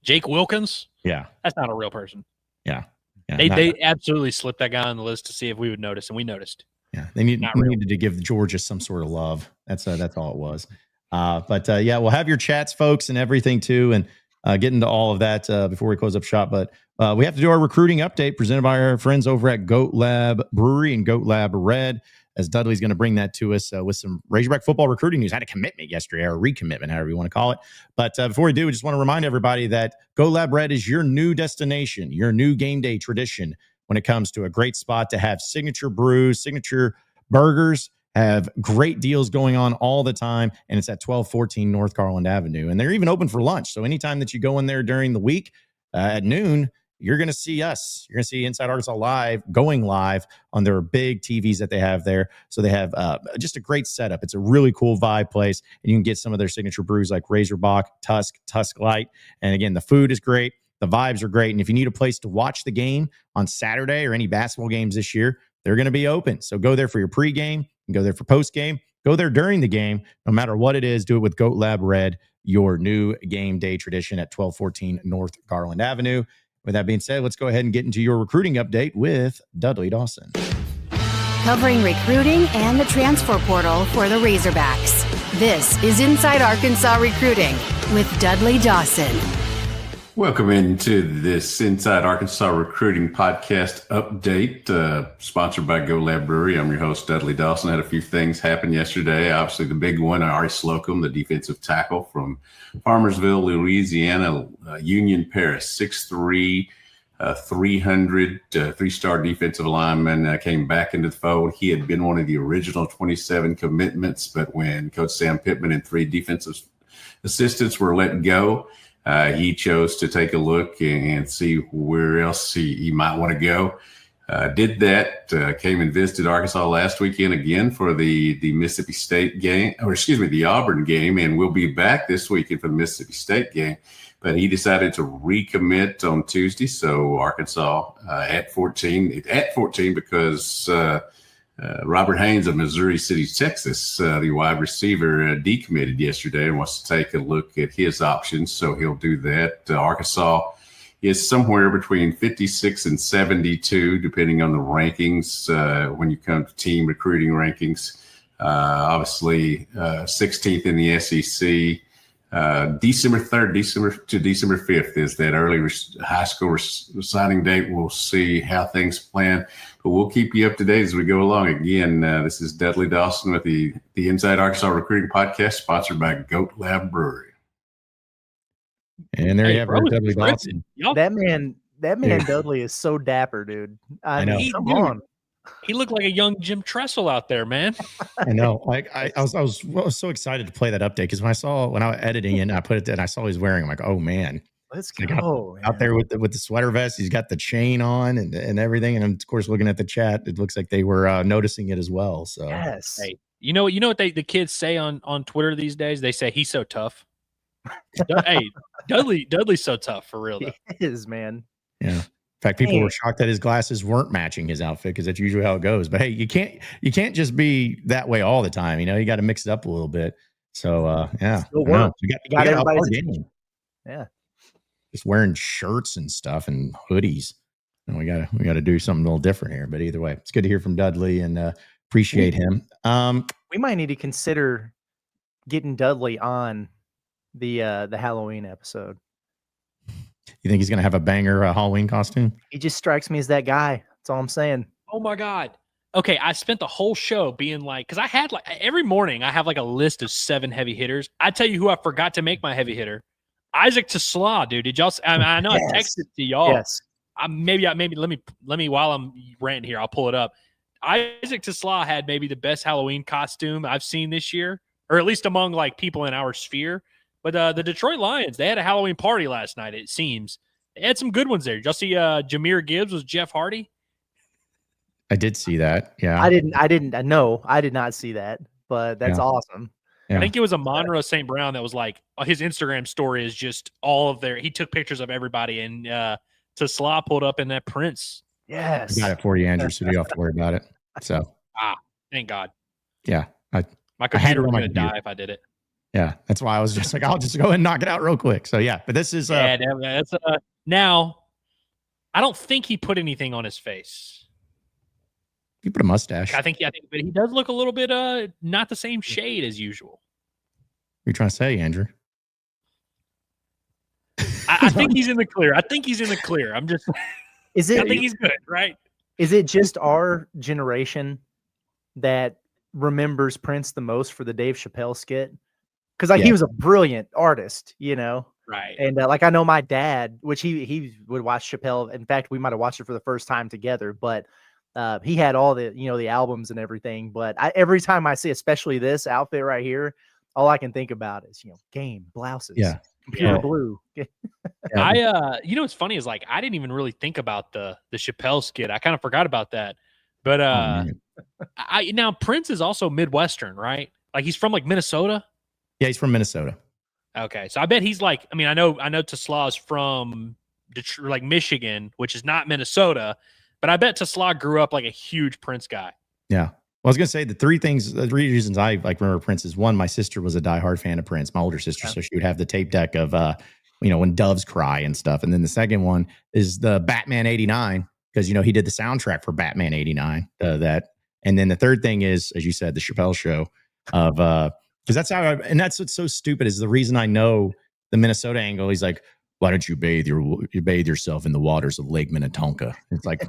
Jake Wilkins. Yeah. That's not a real person. Yeah. They absolutely slipped that guy on the list to see if we would notice, and we noticed. Yeah, they needed to give Georgia some sort of love. That's all it was. But we'll have your chats, folks, and everything too, and get into all of that before we close up shop. But we have to do our recruiting update presented by our friends over at Goat Lab Brewery and Goat Lab Red, as Dudley's going to bring that to us with some Razorback football recruiting news. I had a commitment yesterday, or a recommitment, however you want to call it. But before we do, we just want to remind everybody that Goat Lab Red is your new destination, your new game day tradition when it comes to a great spot to have signature brews, signature burgers, have great deals going on all the time. And it's at 1214 North Garland Avenue. And they're even open for lunch. So anytime that you go in there during the week at noon, you're going to see us. You're going to see Inside Arkansas going live on their big TVs that they have there. So they have just a great setup. It's a really cool vibe place. And you can get some of their signature brews like Razorback, Tusk Light. And again, the food is great. The vibes are great. And if you need a place to watch the game on Saturday or any basketball games this year, they're going to be open. So go there for your pregame and go there for postgame. Go there during the game. No matter what it is, do it with Goat Lab Red, your new game day tradition at 1214 North Garland Avenue. With that being said, let's go ahead and get into your recruiting update with Dudley Dawson. Covering recruiting and the transfer portal for the Razorbacks. This is Inside Arkansas Recruiting with Dudley Dawson. Welcome into this Inside Arkansas Recruiting Podcast update, sponsored by Go Lab Brewery. I'm your host, Dudley Dawson. I had a few things happen yesterday. Obviously, the big one, Ari Slocum, the defensive tackle from Farmersville, Louisiana, Union Paris, 6'3", 300, three-star defensive lineman, came back into the fold. He had been one of the original 27 commitments, but when Coach Sam Pittman and 3 defensive assistants were let go, he chose to take a look and see where else he might want to go. Did that, came and visited Arkansas last weekend again for the Mississippi State game, the Auburn game, and we'll be back this weekend for the Mississippi State game. But he decided to recommit on Tuesday, so Arkansas at 14 because Robert Haynes of Missouri City, Texas, the wide receiver, decommitted yesterday and wants to take a look at his options. So he'll do that. Arkansas is somewhere between 56 and 72, depending on the rankings. When you come to team recruiting rankings, obviously 16th in the SEC. December 3rd to December 5th is that early high school signing date. We'll see how things plan, but we'll keep you up to date as we go along. Again, this is Dudley Dawson with the Inside Arkansas Recruiting Podcast, sponsored by Goat Lab Brewery. And there you have it, Dudley Dawson. That man Dudley is so dapper, dude. I know. Come on. He looked like a young Jim Tressel out there, man. I know. Like I was so excited to play that update because when I was editing it and I put it there and I saw he was wearing, I'm like, oh man, let's go out there with the sweater vest. He's got the chain on and everything. And of course, looking at the chat, it looks like they were noticing it as well. So yes. Hey, you know what the kids say on Twitter these days? They say he's so tough. Hey, Dudley's so tough for real though. He is, man. Yeah. In fact, people were shocked that his glasses weren't matching his outfit because that's usually how it goes. But hey, you can't just be that way all the time. You know, you got to mix it up a little bit. So yeah, Still work. You got everybody's attention. Yeah, just wearing shirts and stuff and hoodies. And we got to do something a little different here. But either way, it's good to hear from Dudley and appreciate him. We might need to consider getting Dudley on the Halloween episode. You think he's going to have a banger Halloween costume? He just strikes me as that guy. That's all I'm saying. Oh my God. Okay. I spent the whole show being like, cause I had like every morning I have like a list of 7 heavy hitters. I tell you who I forgot to make my heavy hitter. Isaac Tesla, dude. Did y'all, I know yes. I texted to y'all. Yes. Maybe let me, while I'm ranting here, I'll pull it up. Isaac Tesla had maybe the best Halloween costume I've seen this year, or at least among like people in our sphere. But the Detroit Lions, they had a Halloween party last night, it seems. They had some good ones there. Did y'all see Jahmyr Gibbs was Jeff Hardy? I did see that. Yeah. I did not see that, but that's awesome. Yeah. I think it was a Monroe St. Brown that was like, his Instagram story is just all of he took pictures of everybody, and Tesla pulled up in that Prince. Yes. I got it for you, Andrew, so you don't have to worry about it. So thank God. Yeah. My computer was going to die if I did it. Yeah, that's why I was just like, I'll just go ahead and knock it out real quick. So yeah, but this is that's now. I don't think he put anything on his face. He put a mustache. I think, but he does look a little bit not the same shade as usual. What are you trying to say, Andrew? I think he's in the clear. I'm just. I think he's good, right? Is it just our generation that remembers Prince the most for the Dave Chappelle skit? Because he was a brilliant artist, Right. And I know my dad, which he would watch Chappelle. In fact, we might have watched it for the first time together. But he had all the the albums and everything. But every time I see, especially this outfit right here, all I can think about is game blouses, computer blue. What's funny is I didn't even really think about the Chappelle skit. I kind of forgot about that. But now Prince is also Midwestern, right? He's from Minnesota. Yeah, he's from Minnesota. Okay, so I bet he's I know Tesla is from Detroit, Michigan, which is not Minnesota, but I bet Tesla grew up a huge Prince guy. Yeah. Well, I was gonna say the three reasons I remember Prince is, one, my sister was a diehard fan of Prince, my older sister, so she would have the tape deck of when doves cry and stuff. And then the second one is the Batman '89, because he did the soundtrack for Batman '89. That, and then the third thing is, as you said, the Chappelle show of because that's and that's what's so stupid is the reason I know the Minnesota angle. He's like, why don't you bathe yourself in the waters of Lake Minnetonka? It's like,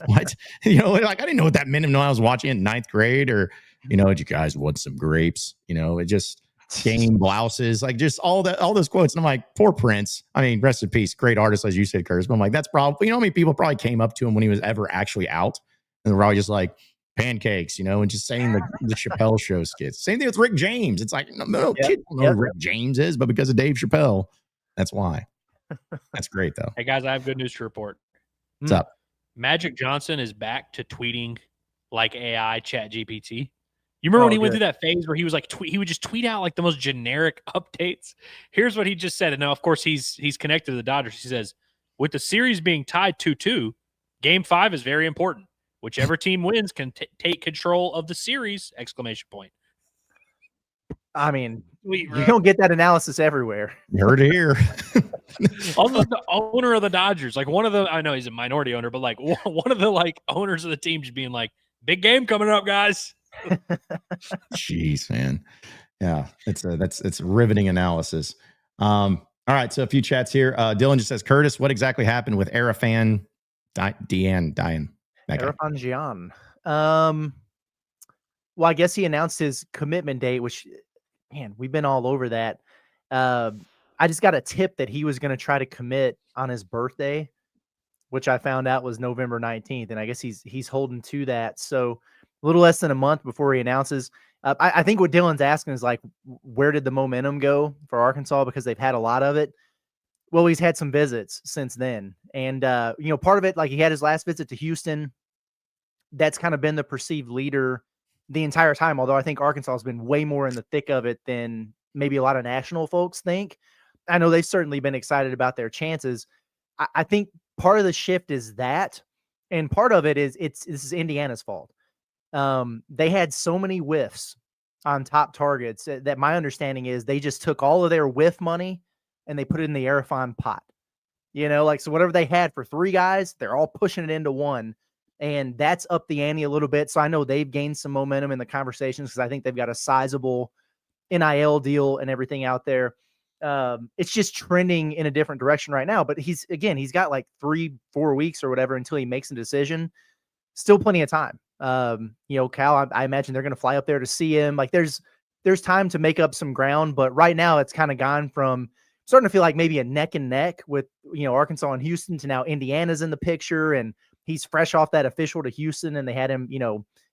what? I didn't know what that meant when I was watching it in ninth grade, or did you guys want some grapes? It just game blouses, just all those quotes. And I'm like, poor Prince. I mean, rest in peace, great artist, as you said, Curtis. But I'm like, that's probably, how many people probably came up to him when he was ever actually out, and they were all just like, pancakes, and just saying the Chappelle show skits. Same thing with Rick James. It's like, no kids don't know who Rick James is, but because of Dave Chappelle, that's why. That's great, though. Hey, guys, I have good news to report. What's up? Magic Johnson is back to tweeting like AI Chat GPT. You remember when he went through that phase where he was he would just tweet out the most generic updates? Here's what he just said. And now, of course, he's connected to the Dodgers. He says, with the series being tied 2-2, Game 5 is very important. Whichever team wins can take control of the series! ! I mean, you don't get that analysis everywhere. You heard it here. Also, the owner of the Dodgers, one of the, I know he's a minority owner, but one of the owners of the team just being big game coming up, guys. Jeez, man. Yeah, it's riveting analysis. All right, so a few chats here. Dylan just says, Curtis, what exactly happened with Arafan dying? Arafan Gian. Well, I guess he announced his commitment date, which, man, we've been all over that. I just got a tip that he was going to try to commit on his birthday, which I found out was November 19th. And I guess he's holding to that. So a little less than a month before he announces. I think what Dylan's asking is where did the momentum go for Arkansas? Because they've had a lot of it. Well, he's had some visits since then. And, part of it, he had his last visit to Houston. That's kind of been the perceived leader the entire time. Although I think Arkansas has been way more in the thick of it than maybe a lot of national folks think. I know they've certainly been excited about their chances. I think part of the shift is that, and part of it is this is Indiana's fault. They had so many whiffs on top targets that my understanding is they just took all of their whiff money and they put it in the Arafan pot. So whatever they had for 3 guys, they're all pushing it into one. And that's up the ante a little bit. So I know they've gained some momentum in the conversations because I think they've got a sizable NIL deal and everything out there. It's just trending in a different direction right now. But he's got 3-4 weeks or whatever until he makes a decision. Still plenty of time. Cal, I imagine they're going to fly up there to see him. There's time to make up some ground. But right now it's kind of gone from starting to feel like maybe a neck and neck with, Arkansas and Houston to now Indiana's in the picture, and he's fresh off that official to Houston, and they had him,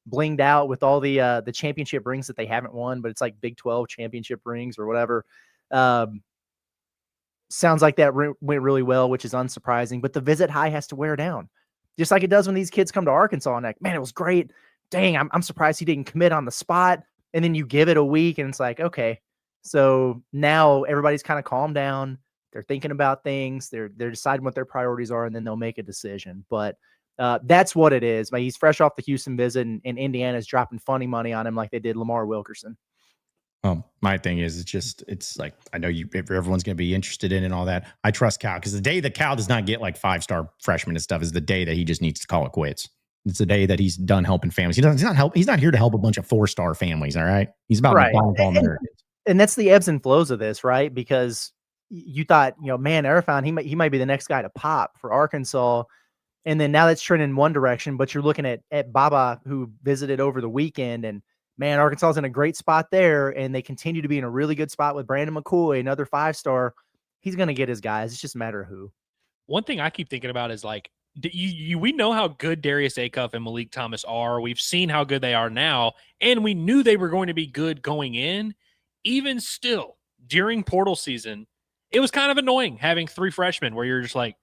blinged out with all the championship rings that they haven't won, but it's Big 12 championship rings or whatever. Sounds like that went really well, which is unsurprising. But the visit high has to wear down, just like it does when these kids come to Arkansas and like, man, it was great. Dang, I'm surprised he didn't commit on the spot. And then you give it a week, and it's like, okay, so now everybody's kind of calmed down. They're thinking about things. They're deciding what their priorities are, and then they'll make a decision. But that's what it is. He's fresh off the Houston visit, and Indiana's dropping funny money on him like they did Lamar Wilkerson. My thing is, it's like, I know everyone's going to be interested in it and all that. I trust Cal, because the day that Cal does not get like 5-star freshmen and stuff is the day that he just needs to call it quits. It's the day that he's done helping families. He's not here to help a bunch of 4-star families. All right. He's about Americans. And that's the ebbs and flows of this, right? Because you thought, man, Arafan, he might be the next guy to pop for Arkansas. And then now that's trending in one direction, but you're looking at Baba, who visited over the weekend, and man, Arkansas is in a great spot there, and they continue to be in a really good spot with Brandon McCoy, another 5-star. He's going to get his guys. It's just a matter of who. One thing I keep thinking about is like, we know how good Darius Acuff and Malik Thomas are. We've seen how good they are now, and we knew they were going to be good going in. Even still, during portal season, it was kind of annoying having 3 freshmen where you're just like,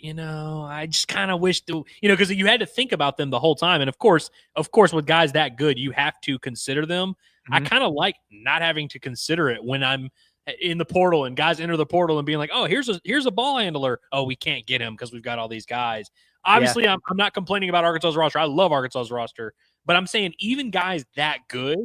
I just kind of wish because you had to think about them the whole time. And of course, with guys that good, you have to consider them. Mm-hmm. I kind of like not having to consider it when I'm in the portal and guys enter the portal and being like, oh, here's a ball handler. Oh, we can't get him because we've got all these guys. Obviously, yeah. I'm not complaining about Arkansas's roster. I love Arkansas's roster, but I'm saying even guys that good,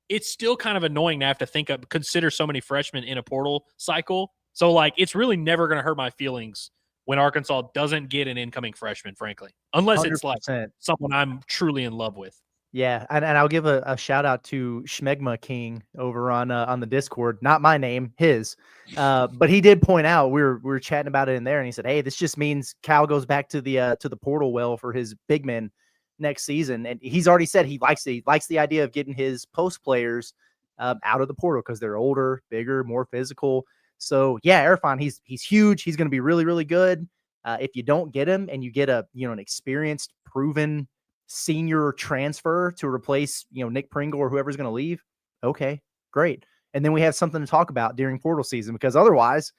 it's still kind of annoying to have to consider so many freshmen in a portal cycle. So like, it's really never going to hurt my feelings when Arkansas doesn't get an incoming freshman, frankly, unless 100%. It's like someone I'm truly in love with. Yeah, and I'll give a shout out to Schmegma King over on the Discord. Not my name, his. But he did point out, we were chatting about it in there, and he said, "Hey, this just means Cal goes back to the portal well for his big men next season." And he's already said he likes the idea of getting his post players out of the portal because they're older, bigger, more physical. So yeah, Arafan, he's huge. He's going to be really, really good. If you don't get him and you get an experienced, proven senior transfer to replace Nick Pringle or whoever's going to leave, okay, great. And then we have something to talk about during portal season, because otherwise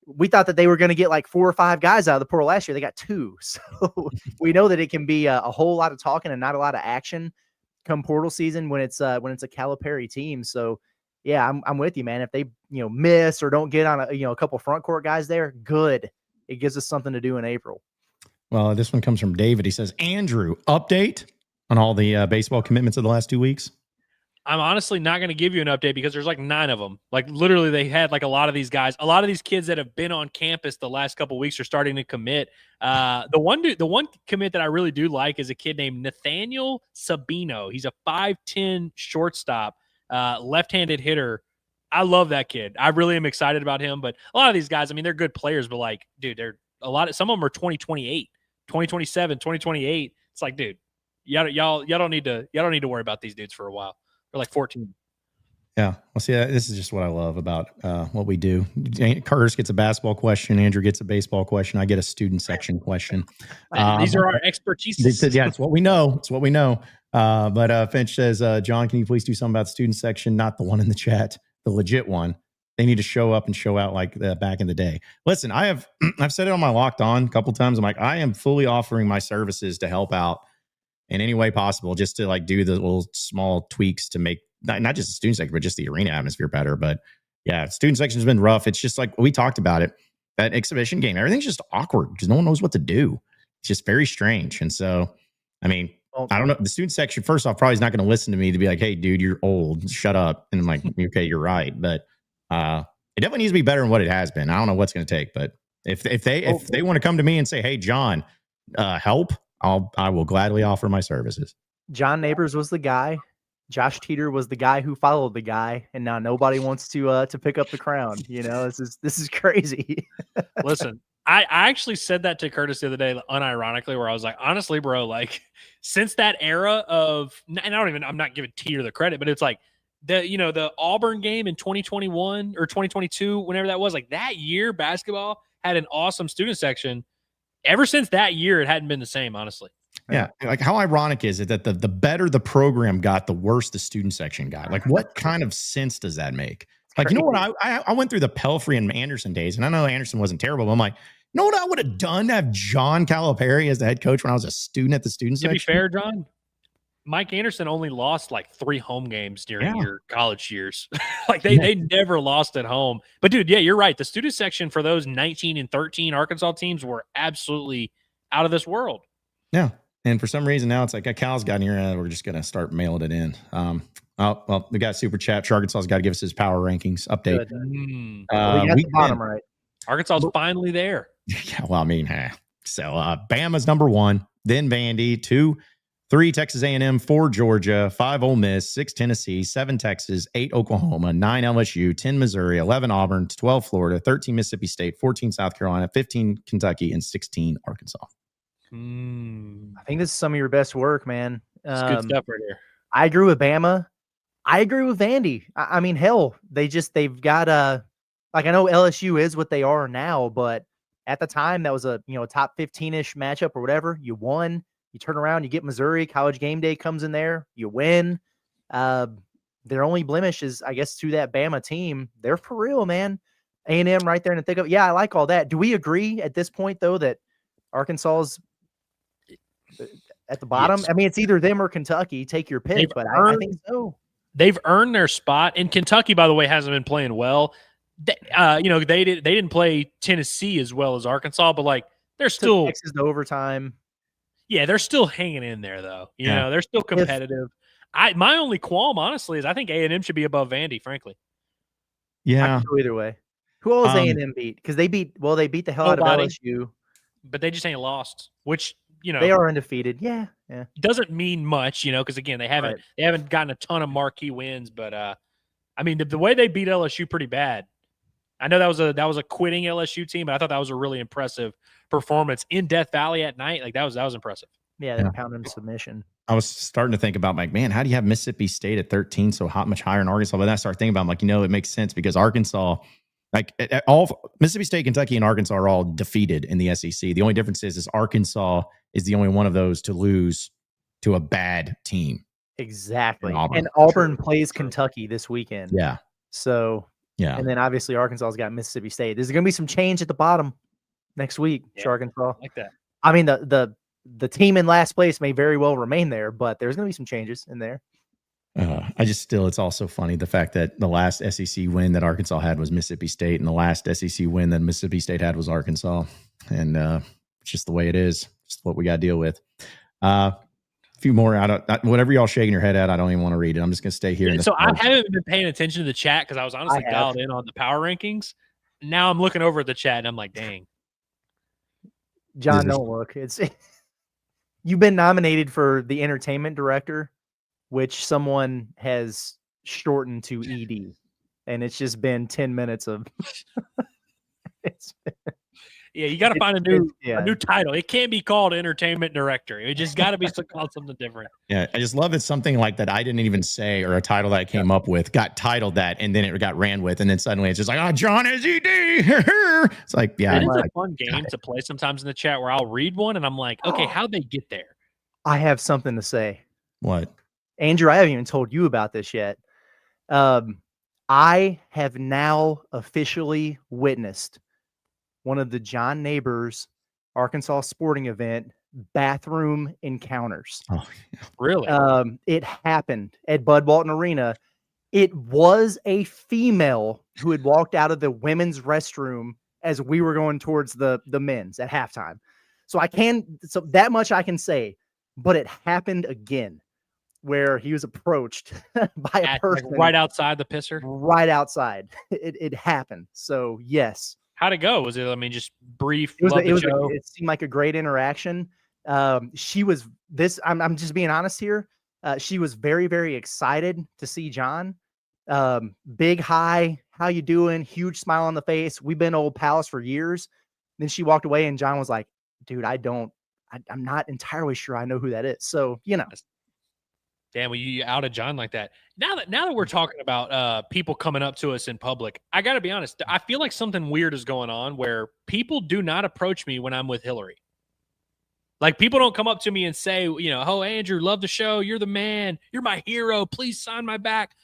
we thought that they were going to get like 4 or 5 guys out of the portal last year. They got 2. So we know that it can be a whole lot of talking and not a lot of action come portal season when it's a Calipari team. So yeah, I'm with you, man. If they miss or don't get on a couple front court guys there, good. It gives us something to do in April. Well, this one comes from David. He says, Andrew, update on all the baseball commitments of the last 2 weeks. I'm honestly not going to give you an update because there's like 9 of them. Like literally, they had like a lot of these guys, a lot of these kids that have been on campus the last couple of weeks are starting to commit. The one commit that I really do like is a kid named Nathaniel Sabino. He's a 5'10" shortstop. Left-handed hitter. I love that kid. I really am excited about him. But a lot of these guys, I mean, they're good players, but like, dude, some of them are 2028, 2027, 2028. It's like, dude, y'all don't need to worry about these dudes for a while. They're like 14. Yeah. Well, see, this is just what I love about what we do. Curtis gets a basketball question. Andrew gets a baseball question. I get a student section question. These are our expertise. Yeah, it's what we know. It's what we know. But Finch says, John, can you please do something about the student section? Not the one in the chat, the legit one. They need to show up and show out like back in the day. Listen, I've said it on my Locked On a couple times. I'm like, I am fully offering my services to help out in any way possible, just to like do the little small tweaks to make not just the student section, but just the arena atmosphere better. But yeah, student section has been rough. It's just like we talked about it, that exhibition game, everything's just awkward because no one knows what to do. It's just very strange. And so, I mean, I don't know. The student section, first off, probably is not going to listen to me to be like, hey, dude, you're old. Shut up. And I'm like, okay, you're right. But it definitely needs to be better than what it has been. I don't know what's going to take. But if they want to come to me and say, hey, John, help, I will gladly offer my services. John Neighbors was the guy. Josh Teeter was the guy who followed the guy, and now nobody wants to pick up the crown. This is crazy. Listen, I actually said that to Curtis the other day, unironically, where I was like, honestly, bro, like since that era of, and I'm not giving Teeter the credit, but it's like the Auburn game in 2021 or 2022, whenever that was, like that year, basketball had an awesome student section. Ever since that year, it hadn't been the same, honestly. Yeah. Like how ironic is it that the better the program got, the worse the student section got? Like what kind of sense does that make? Like, you know what? I went through the Pelfrey and Anderson days, and I know Anderson wasn't terrible, but I'm like, you know what I would have done to have John Calipari as the head coach when I was a student at the student section? To be fair, John, Mike Anderson only lost like 3 home games during your college years. Like they never lost at home. But dude, yeah, you're right. The student section for those 19 and 13 Arkansas teams were absolutely out of this world. Yeah. And for some reason now it's like Cal's got here. We're just going to start mailing it in. Well, we got super chat. Arkansas's got to give us his power rankings update. We got the bottom right. Arkansas is finally there. Yeah, well, I mean, so Bama's number 1, then Vandy, 2, 3 Texas A&M, 4 Georgia, 5 Ole Miss, 6 Tennessee, 7 Texas, 8 Oklahoma, 9 LSU, 10 Missouri, 11 Auburn, 12 Florida, 13 Mississippi State, 14 South Carolina, 15 Kentucky, and 16 Arkansas. I think this is some of your best work, man. It's good stuff right here. I agree with Bama. I agree with Vandy. I mean, hell, they've got like I know LSU is what they are now, but at the time that was a top 15-ish matchup or whatever. You won. You turn around, you get Missouri. College Game Day comes in there. You win. Their only blemish is, I guess, to that Bama team. They're for real, man. A&M right there in the thick of it. Yeah, I like all that. Do we agree at this point though that Arkansas's at the bottom? Yes. I mean, it's either them or Kentucky. Take your pick, but I think so. They've earned their spot, and Kentucky, by the way, hasn't been playing well. They didn't play Tennessee as well as Arkansas, but like they're still Texas to overtime. Yeah, they're still hanging in there though. You know, they're still competitive. My only qualm, honestly, is I think A&M should be above Vandy. Frankly, yeah. I can go either way. Who else A&M beat? Because they beat the hell out of LSU, but they just ain't lost. Which they are undefeated. Yeah. Doesn't mean much, because again they haven't gotten a ton of marquee wins. But I mean the way they beat LSU pretty bad. I know that was a quitting LSU team, but I thought that was a really impressive performance in Death Valley at night. Like that was impressive. Yeah, they pounded him submission. I was starting to think about like, man, how do you have Mississippi State at 13 so much higher in Arkansas? But then I started thinking about it makes sense because Arkansas, like all Mississippi State, Kentucky, and Arkansas are all defeated in the SEC. The only difference is Arkansas is the only one of those to lose to a bad team. Exactly. And Auburn plays Kentucky this weekend. Yeah. So yeah. And then obviously Arkansas's got Mississippi State. There's going to be some change at the bottom next week. Yeah, Arkansas. Like that. I mean, the team in last place may very well remain there, but there's going to be some changes in there. It's also funny the fact that the last SEC win that Arkansas had was Mississippi State, and the last SEC win that Mississippi State had was Arkansas. And it's just the way it is. It's what we got to deal with. A few more whatever y'all shaking your head at, I don't even want to read it. I'm just going to stay here. So I haven't been paying attention to the chat because I was honestly dialed in on the power rankings. Now I'm looking over at the chat and I'm like, dang. John, don't look. You've been nominated for the entertainment director, which someone has shortened to ED, and it's just been 10 minutes of. Yeah, you got to find a new title. It can't be called entertainment director. It just got to be called something different. Yeah, I just love that something like that I didn't even say or a title that I came up with got titled that, and then it got ran with, and then suddenly it's just like, John is ED. It's like, yeah, it's a fun game to play sometimes in the chat where I'll read one and I'm like, okay, how'd they get there? I have something to say. What? Andrew, I haven't even told you about this yet. I have now officially witnessed one of the John Neighbors Arkansas sporting event bathroom encounters. Oh, yeah. Really? It happened at Bud Walton Arena. It was a female who had walked out of the women's restroom as we were going towards the men's at halftime. So that much I can say, but it happened again where he was approached by a person right outside the pisser. Right outside. It happened. So yes. How'd it go? Was it, just brief? It seemed like a great interaction. She was I'm just being honest here. She was very, very excited to see John. Big hi, how you doing? Huge smile on the face. We've been old pals for years. Then she walked away and John was like, dude, I'm not entirely sure I know who that is. So, Damn, well, you outed John like that. Now that we're talking about people coming up to us in public, I got to be honest. I feel like something weird is going on where people do not approach me when I'm with Hillary. Like people don't come up to me and say, oh, Andrew, love the show. You're the man. You're my hero. Please sign my back.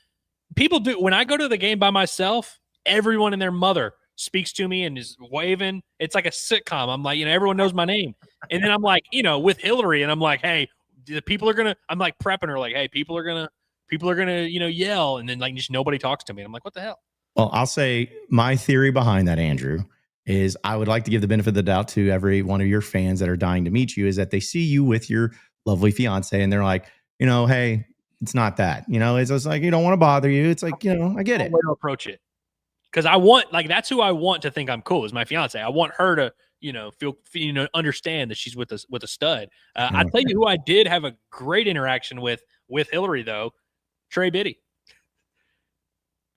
people do. When I go to the game by myself, everyone and their mother speaks to me and is waving. It's like a sitcom. I'm like, everyone knows my name. And then I'm like, with Hillary, and I'm like, hey, the people are gonna. I'm like prepping her, like, hey, people are gonna, yell, and then like just nobody talks to me. And I'm like, what the hell? Well, I'll say my theory behind that, Andrew, is I would like to give the benefit of the doubt to every one of your fans that are dying to meet you, is that they see you with your lovely fiance and they're like, hey, it's not that, it's just like, you don't want to bother you. It's like, I get it. Way to approach it. Because I want, that's who I want to think I'm cool, is my fiance. I want her to, feel, understand that she's with a stud. I tell you who I did have a great interaction with Hillary, though, Trey Biddy.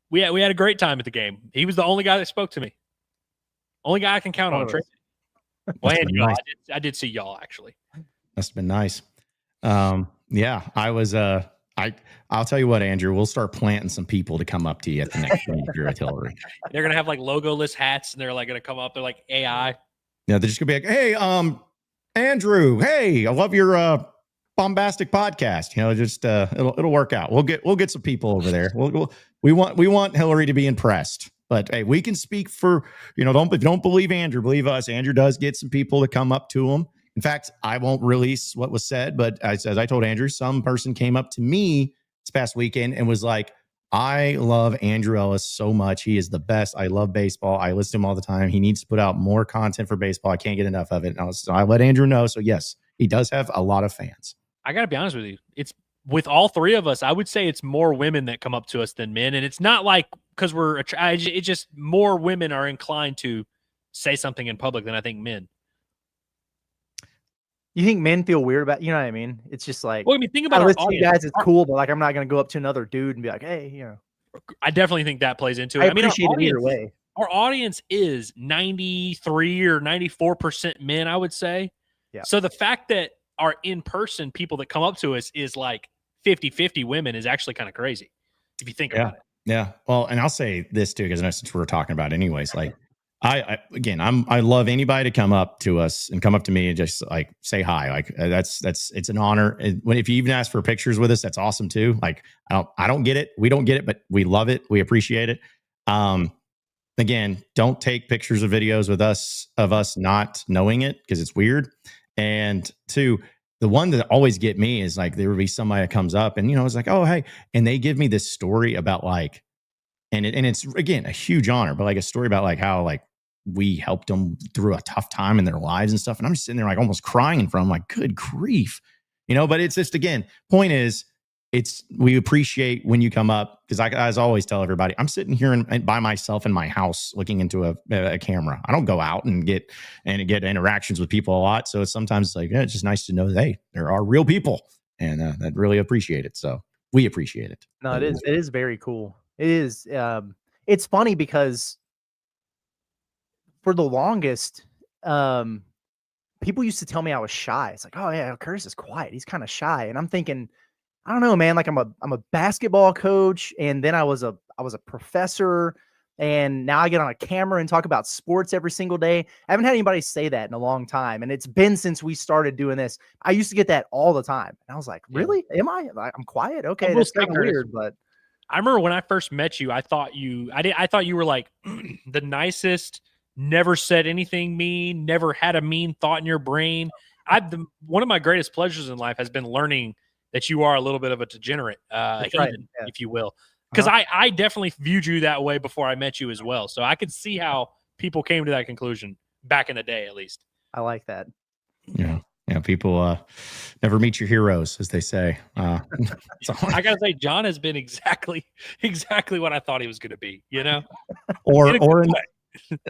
We had a great time at the game. He was the only guy that spoke to me. Only guy I can count on. Trey. Well, and y'all, I did see y'all actually. Must have been nice. Yeah, I was. I'll tell you what, Andrew. We'll start planting some people to come up to you at the next game if you're at Hillary. They're gonna have like logoless hats, and they're like gonna come up. They're like AI. Yeah, they're just gonna be like, "Hey, Andrew. Hey, I love your bombastic podcast. Just it'll work out. We'll get some people over there. We want Hillary to be impressed." But hey, we can speak for, don't believe Andrew, believe us. Andrew does get some people to come up to him. In fact, I won't release what was said, but as I told Andrew, some person came up to me this past weekend and was like, I love Andrew Ellis so much. He is the best. I love baseball. I listen to him all the time. He needs to put out more content for baseball. I can't get enough of it. So I let Andrew know. So yes, he does have a lot of fans. I got to be honest with you. It's with all three of us. I would say it's more women that come up to us than men. And it's not like, because it's just more women are inclined to say something in public than I think men. You think men feel weird about, you know what I mean? It's just like, well, I mean, think about I our listen to audience. you guys, it's cool, but like, I'm not going to go up to another dude and be like, hey, I definitely think that plays into it. I appreciate it either way. Our audience is 93 or 94% men, I would say. Yeah. So the fact that our in-person people that come up to us is like 50-50 women is actually kind of crazy if you think about it. Yeah. Well, and I'll say this too, because since we're talking about it anyways, like I love anybody to come up to us and come up to me and just like say hi. Like it's an honor. And if you even ask for pictures with us, that's awesome too. Like I don't get it. We don't get it, but we love it. We appreciate it. Again, don't take pictures or videos with us of us not knowing it, because it's weird. And two, the one that always get me is like, there would be somebody that comes up and, it's like, oh, hey. And they give me this story about like, and it's again, a huge honor, but like a story about like how like we helped them through a tough time in their lives and stuff. And I'm just sitting there like almost crying in front of them, like, good grief, but it's just, again, point is, we appreciate when you come up, because I as always tell everybody, I'm sitting here by myself in my house looking into a camera. I don't go out and get interactions with people a lot. So sometimes it's like, it's just nice to know that, hey, there are real people, and that really appreciate it. So we appreciate it. No, it is very cool. It is. It's funny because for the longest, people used to tell me I was shy. It's like, oh yeah, Curtis is quiet. He's kind of shy. And I'm thinking, I don't know, man. Like I'm a basketball coach, and then I was a professor, and now I get on a camera and talk about sports every single day. I haven't had anybody say that in a long time, and it's been since we started doing this. I used to get that all the time, and I was like, really? Am I? I'm quiet. Okay, that's kind of weird, but I remember when I first met you, I thought you were like the nicest. Never said anything mean. Never had a mean thought in your brain. One of my greatest pleasures in life has been learning that you are a little bit of a degenerate, if you will. Because I definitely viewed you that way before I met you as well. So I could see how people came to that conclusion back in the day, at least. I like that. Yeah. Yeah. People never meet your heroes, as they say. I got to say, John has been exactly what I thought he was going to be,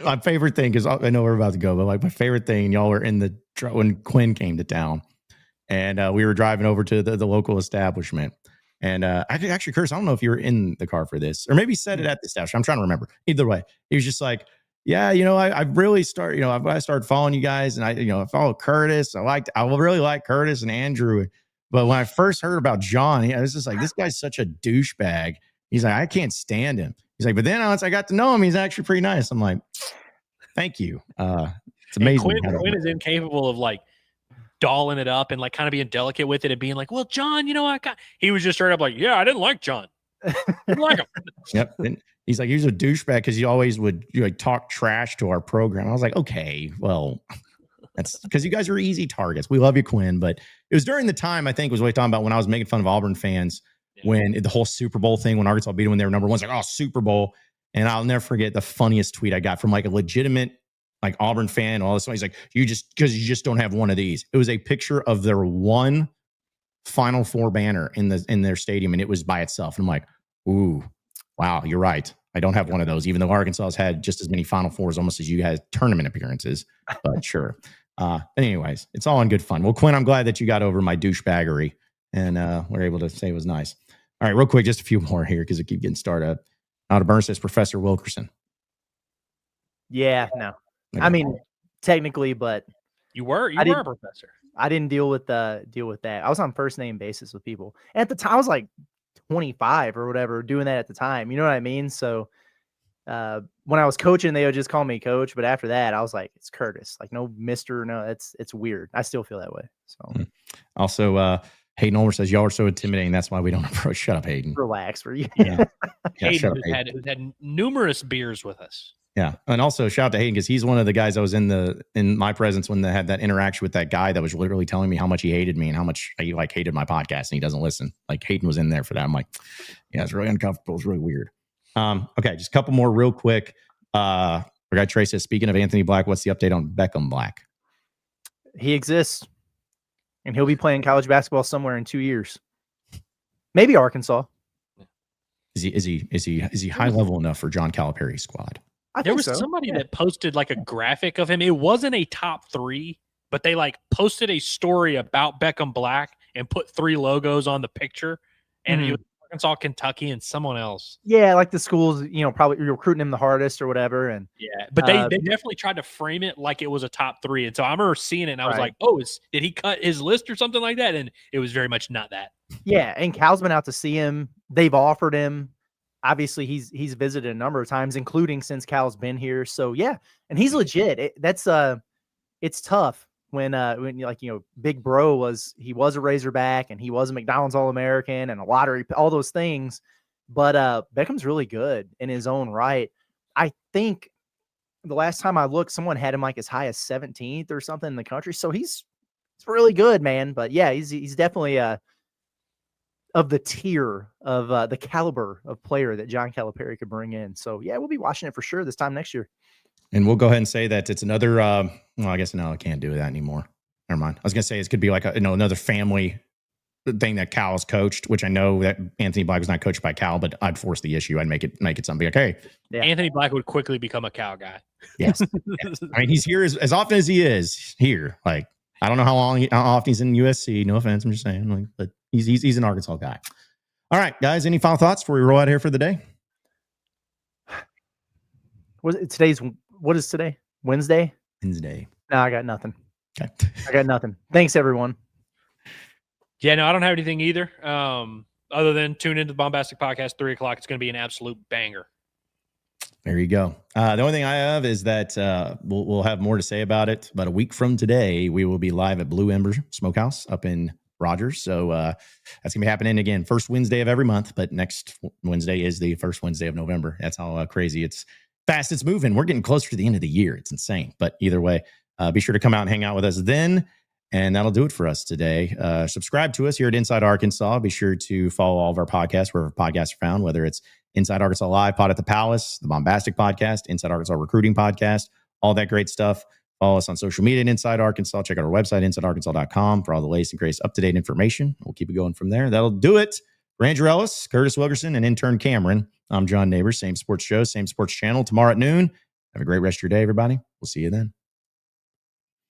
my favorite thing, because I know we're about to go, but like my favorite thing, y'all were in the when Quinn came to town. And we were driving over to the local establishment. And actually, Curtis, I don't know if you were in the car for this, or maybe said it at the establishment. I'm trying to remember. Either way, he was just like, yeah, I really started, I started following you guys, and I followed Curtis. I really like Curtis and Andrew. But when I first heard about John, I was just like, this guy's such a douchebag. He's like, I can't stand him. He's like, but then once I got to know him, he's actually pretty nice. I'm like, thank you. It's amazing. Quinn is incapable of like dolling it up and like kind of being delicate with it and being like, well, John, he was just straight up like, yeah, I didn't like John. Didn't like him. Yep. And he's like, he's a douchebag because he always would like talk trash to our program. I was like, okay, well, that's because you guys are easy targets. We love you, Quinn. But it was during the time, I think, was what he talking about when I was making fun of Auburn fans when the whole Super Bowl thing, when Arkansas beat them when they were number one. It's like, oh, Super Bowl. And I'll never forget the funniest tweet I got from like a legitimate like Auburn fan. All this. He's like, because you just don't have one of these. It was a picture of their one Final Four banner in their stadium, and it was by itself. And I'm like, ooh, wow, you're right. I don't have one of those, even though Arkansas has had just as many Final Fours almost as you guys tournament appearances. But sure. Anyways, it's all in good fun. Well, Quinn, I'm glad that you got over my douchebaggery and we're able to say it was nice. All right, real quick, just a few more here because I keep getting started up. Out of Burn says Professor Wilkerson. Yeah, no. Okay. I mean, technically, but You were a professor. I didn't deal with that. I was on first name basis with people. And at the time, I was like 25 or whatever, doing that at the time. You know what I mean? So when I was coaching, they would just call me coach. But after that, I was like, it's Curtis. Like, no Mr. No, it's weird. I still feel that way. So Also, Hayden Ulmer says y'all are so intimidating. That's why we don't approach. Shut up, Hayden. relax for you. Yeah. Hayden, who's had numerous beers with us. Yeah. And also shout out to Hayden because he's one of the guys that was in my presence when they had that interaction with that guy that was literally telling me how much he hated me and how much he like hated my podcast and he doesn't listen. Like Hayden was in there for that. I'm like, yeah, it's really uncomfortable. It's really weird. Okay, just a couple more real quick. Our guy Trey says, speaking of Anthony Black, what's the update on Beckham Black? He exists. And he'll be playing college basketball somewhere in 2 years. Maybe Arkansas. Is he high level enough for John Calipari's squad? There was somebody that posted like a graphic of him. It wasn't a top 3, but they like posted a story about Beckham Black and put 3 logos on the picture. And it was Arkansas, Kentucky, and someone else. Yeah, like the schools, probably recruiting him the hardest or whatever. And yeah, but they definitely tried to frame it like it was a top 3. And so I remember seeing it and I was like, oh, did he cut his list or something like that? And it was very much not that. Yeah, and Cal's been out to see him. They've offered him. Obviously, he's visited a number of times, including since Cal's been here. So yeah, and he's legit. It's tough when like Big Bro was a Razorback and he was a McDonald's All-American and a lottery, all those things. But Beckham's really good in his own right. I think the last time I looked, someone had him like as high as 17th or something in the country. So he's really good, man. But yeah, he's definitely of the tier of the caliber of player that John Calipari could bring in. So yeah, we'll be watching it for sure this time next year. And we'll go ahead and say that it's another, well, I guess no, I can't do that anymore. Never mind. I was going to say it could be like another family thing that Cal's coached, which I know that Anthony Black was not coached by Cal, but I'd force the issue. I'd make it something like, hey. Yeah. Anthony Black would quickly become a Cal guy. Yes. I mean, he's here as often as he is here. Like, I don't know how often he's in USC. No offense. I'm just saying, like, but he's an Arkansas guy. All right, guys, any final thoughts before we roll out here for the day? What is today? Wednesday? Wednesday. No, I got nothing. Okay. I got nothing. Thanks, everyone. Yeah, no, I don't have anything either. Other than tune into the Bombastic Podcast 3:00. It's going to be an absolute banger. There you go. The only thing I have is that we'll have more to say about it. About a week from today, we will be live at Blue Ember Smokehouse up in Rogers. So that's going to be happening again, first Wednesday of every month. But next Wednesday is the first Wednesday of November. That's how crazy fast it's moving. We're getting closer to the end of the year. It's insane. But either way, be sure to come out and hang out with us then. And that'll do it for us today. Subscribe to us here at Inside Arkansas. Be sure to follow all of our podcasts wherever podcasts are found, whether it's Inside Arkansas Live, Pod at the Palace, the Bombastic Podcast, Inside Arkansas Recruiting Podcast, all that great stuff. Follow us on social media at Inside Arkansas. Check out our website, insidearkansas.com, for all the latest and greatest up-to-date information. We'll keep it going from there. That'll do it. For Andrew Ellis, Curtis Wilkerson, and intern Cameron, I'm John Neighbors. Same sports show, same sports channel tomorrow at noon. Have a great rest of your day, everybody. We'll see you then.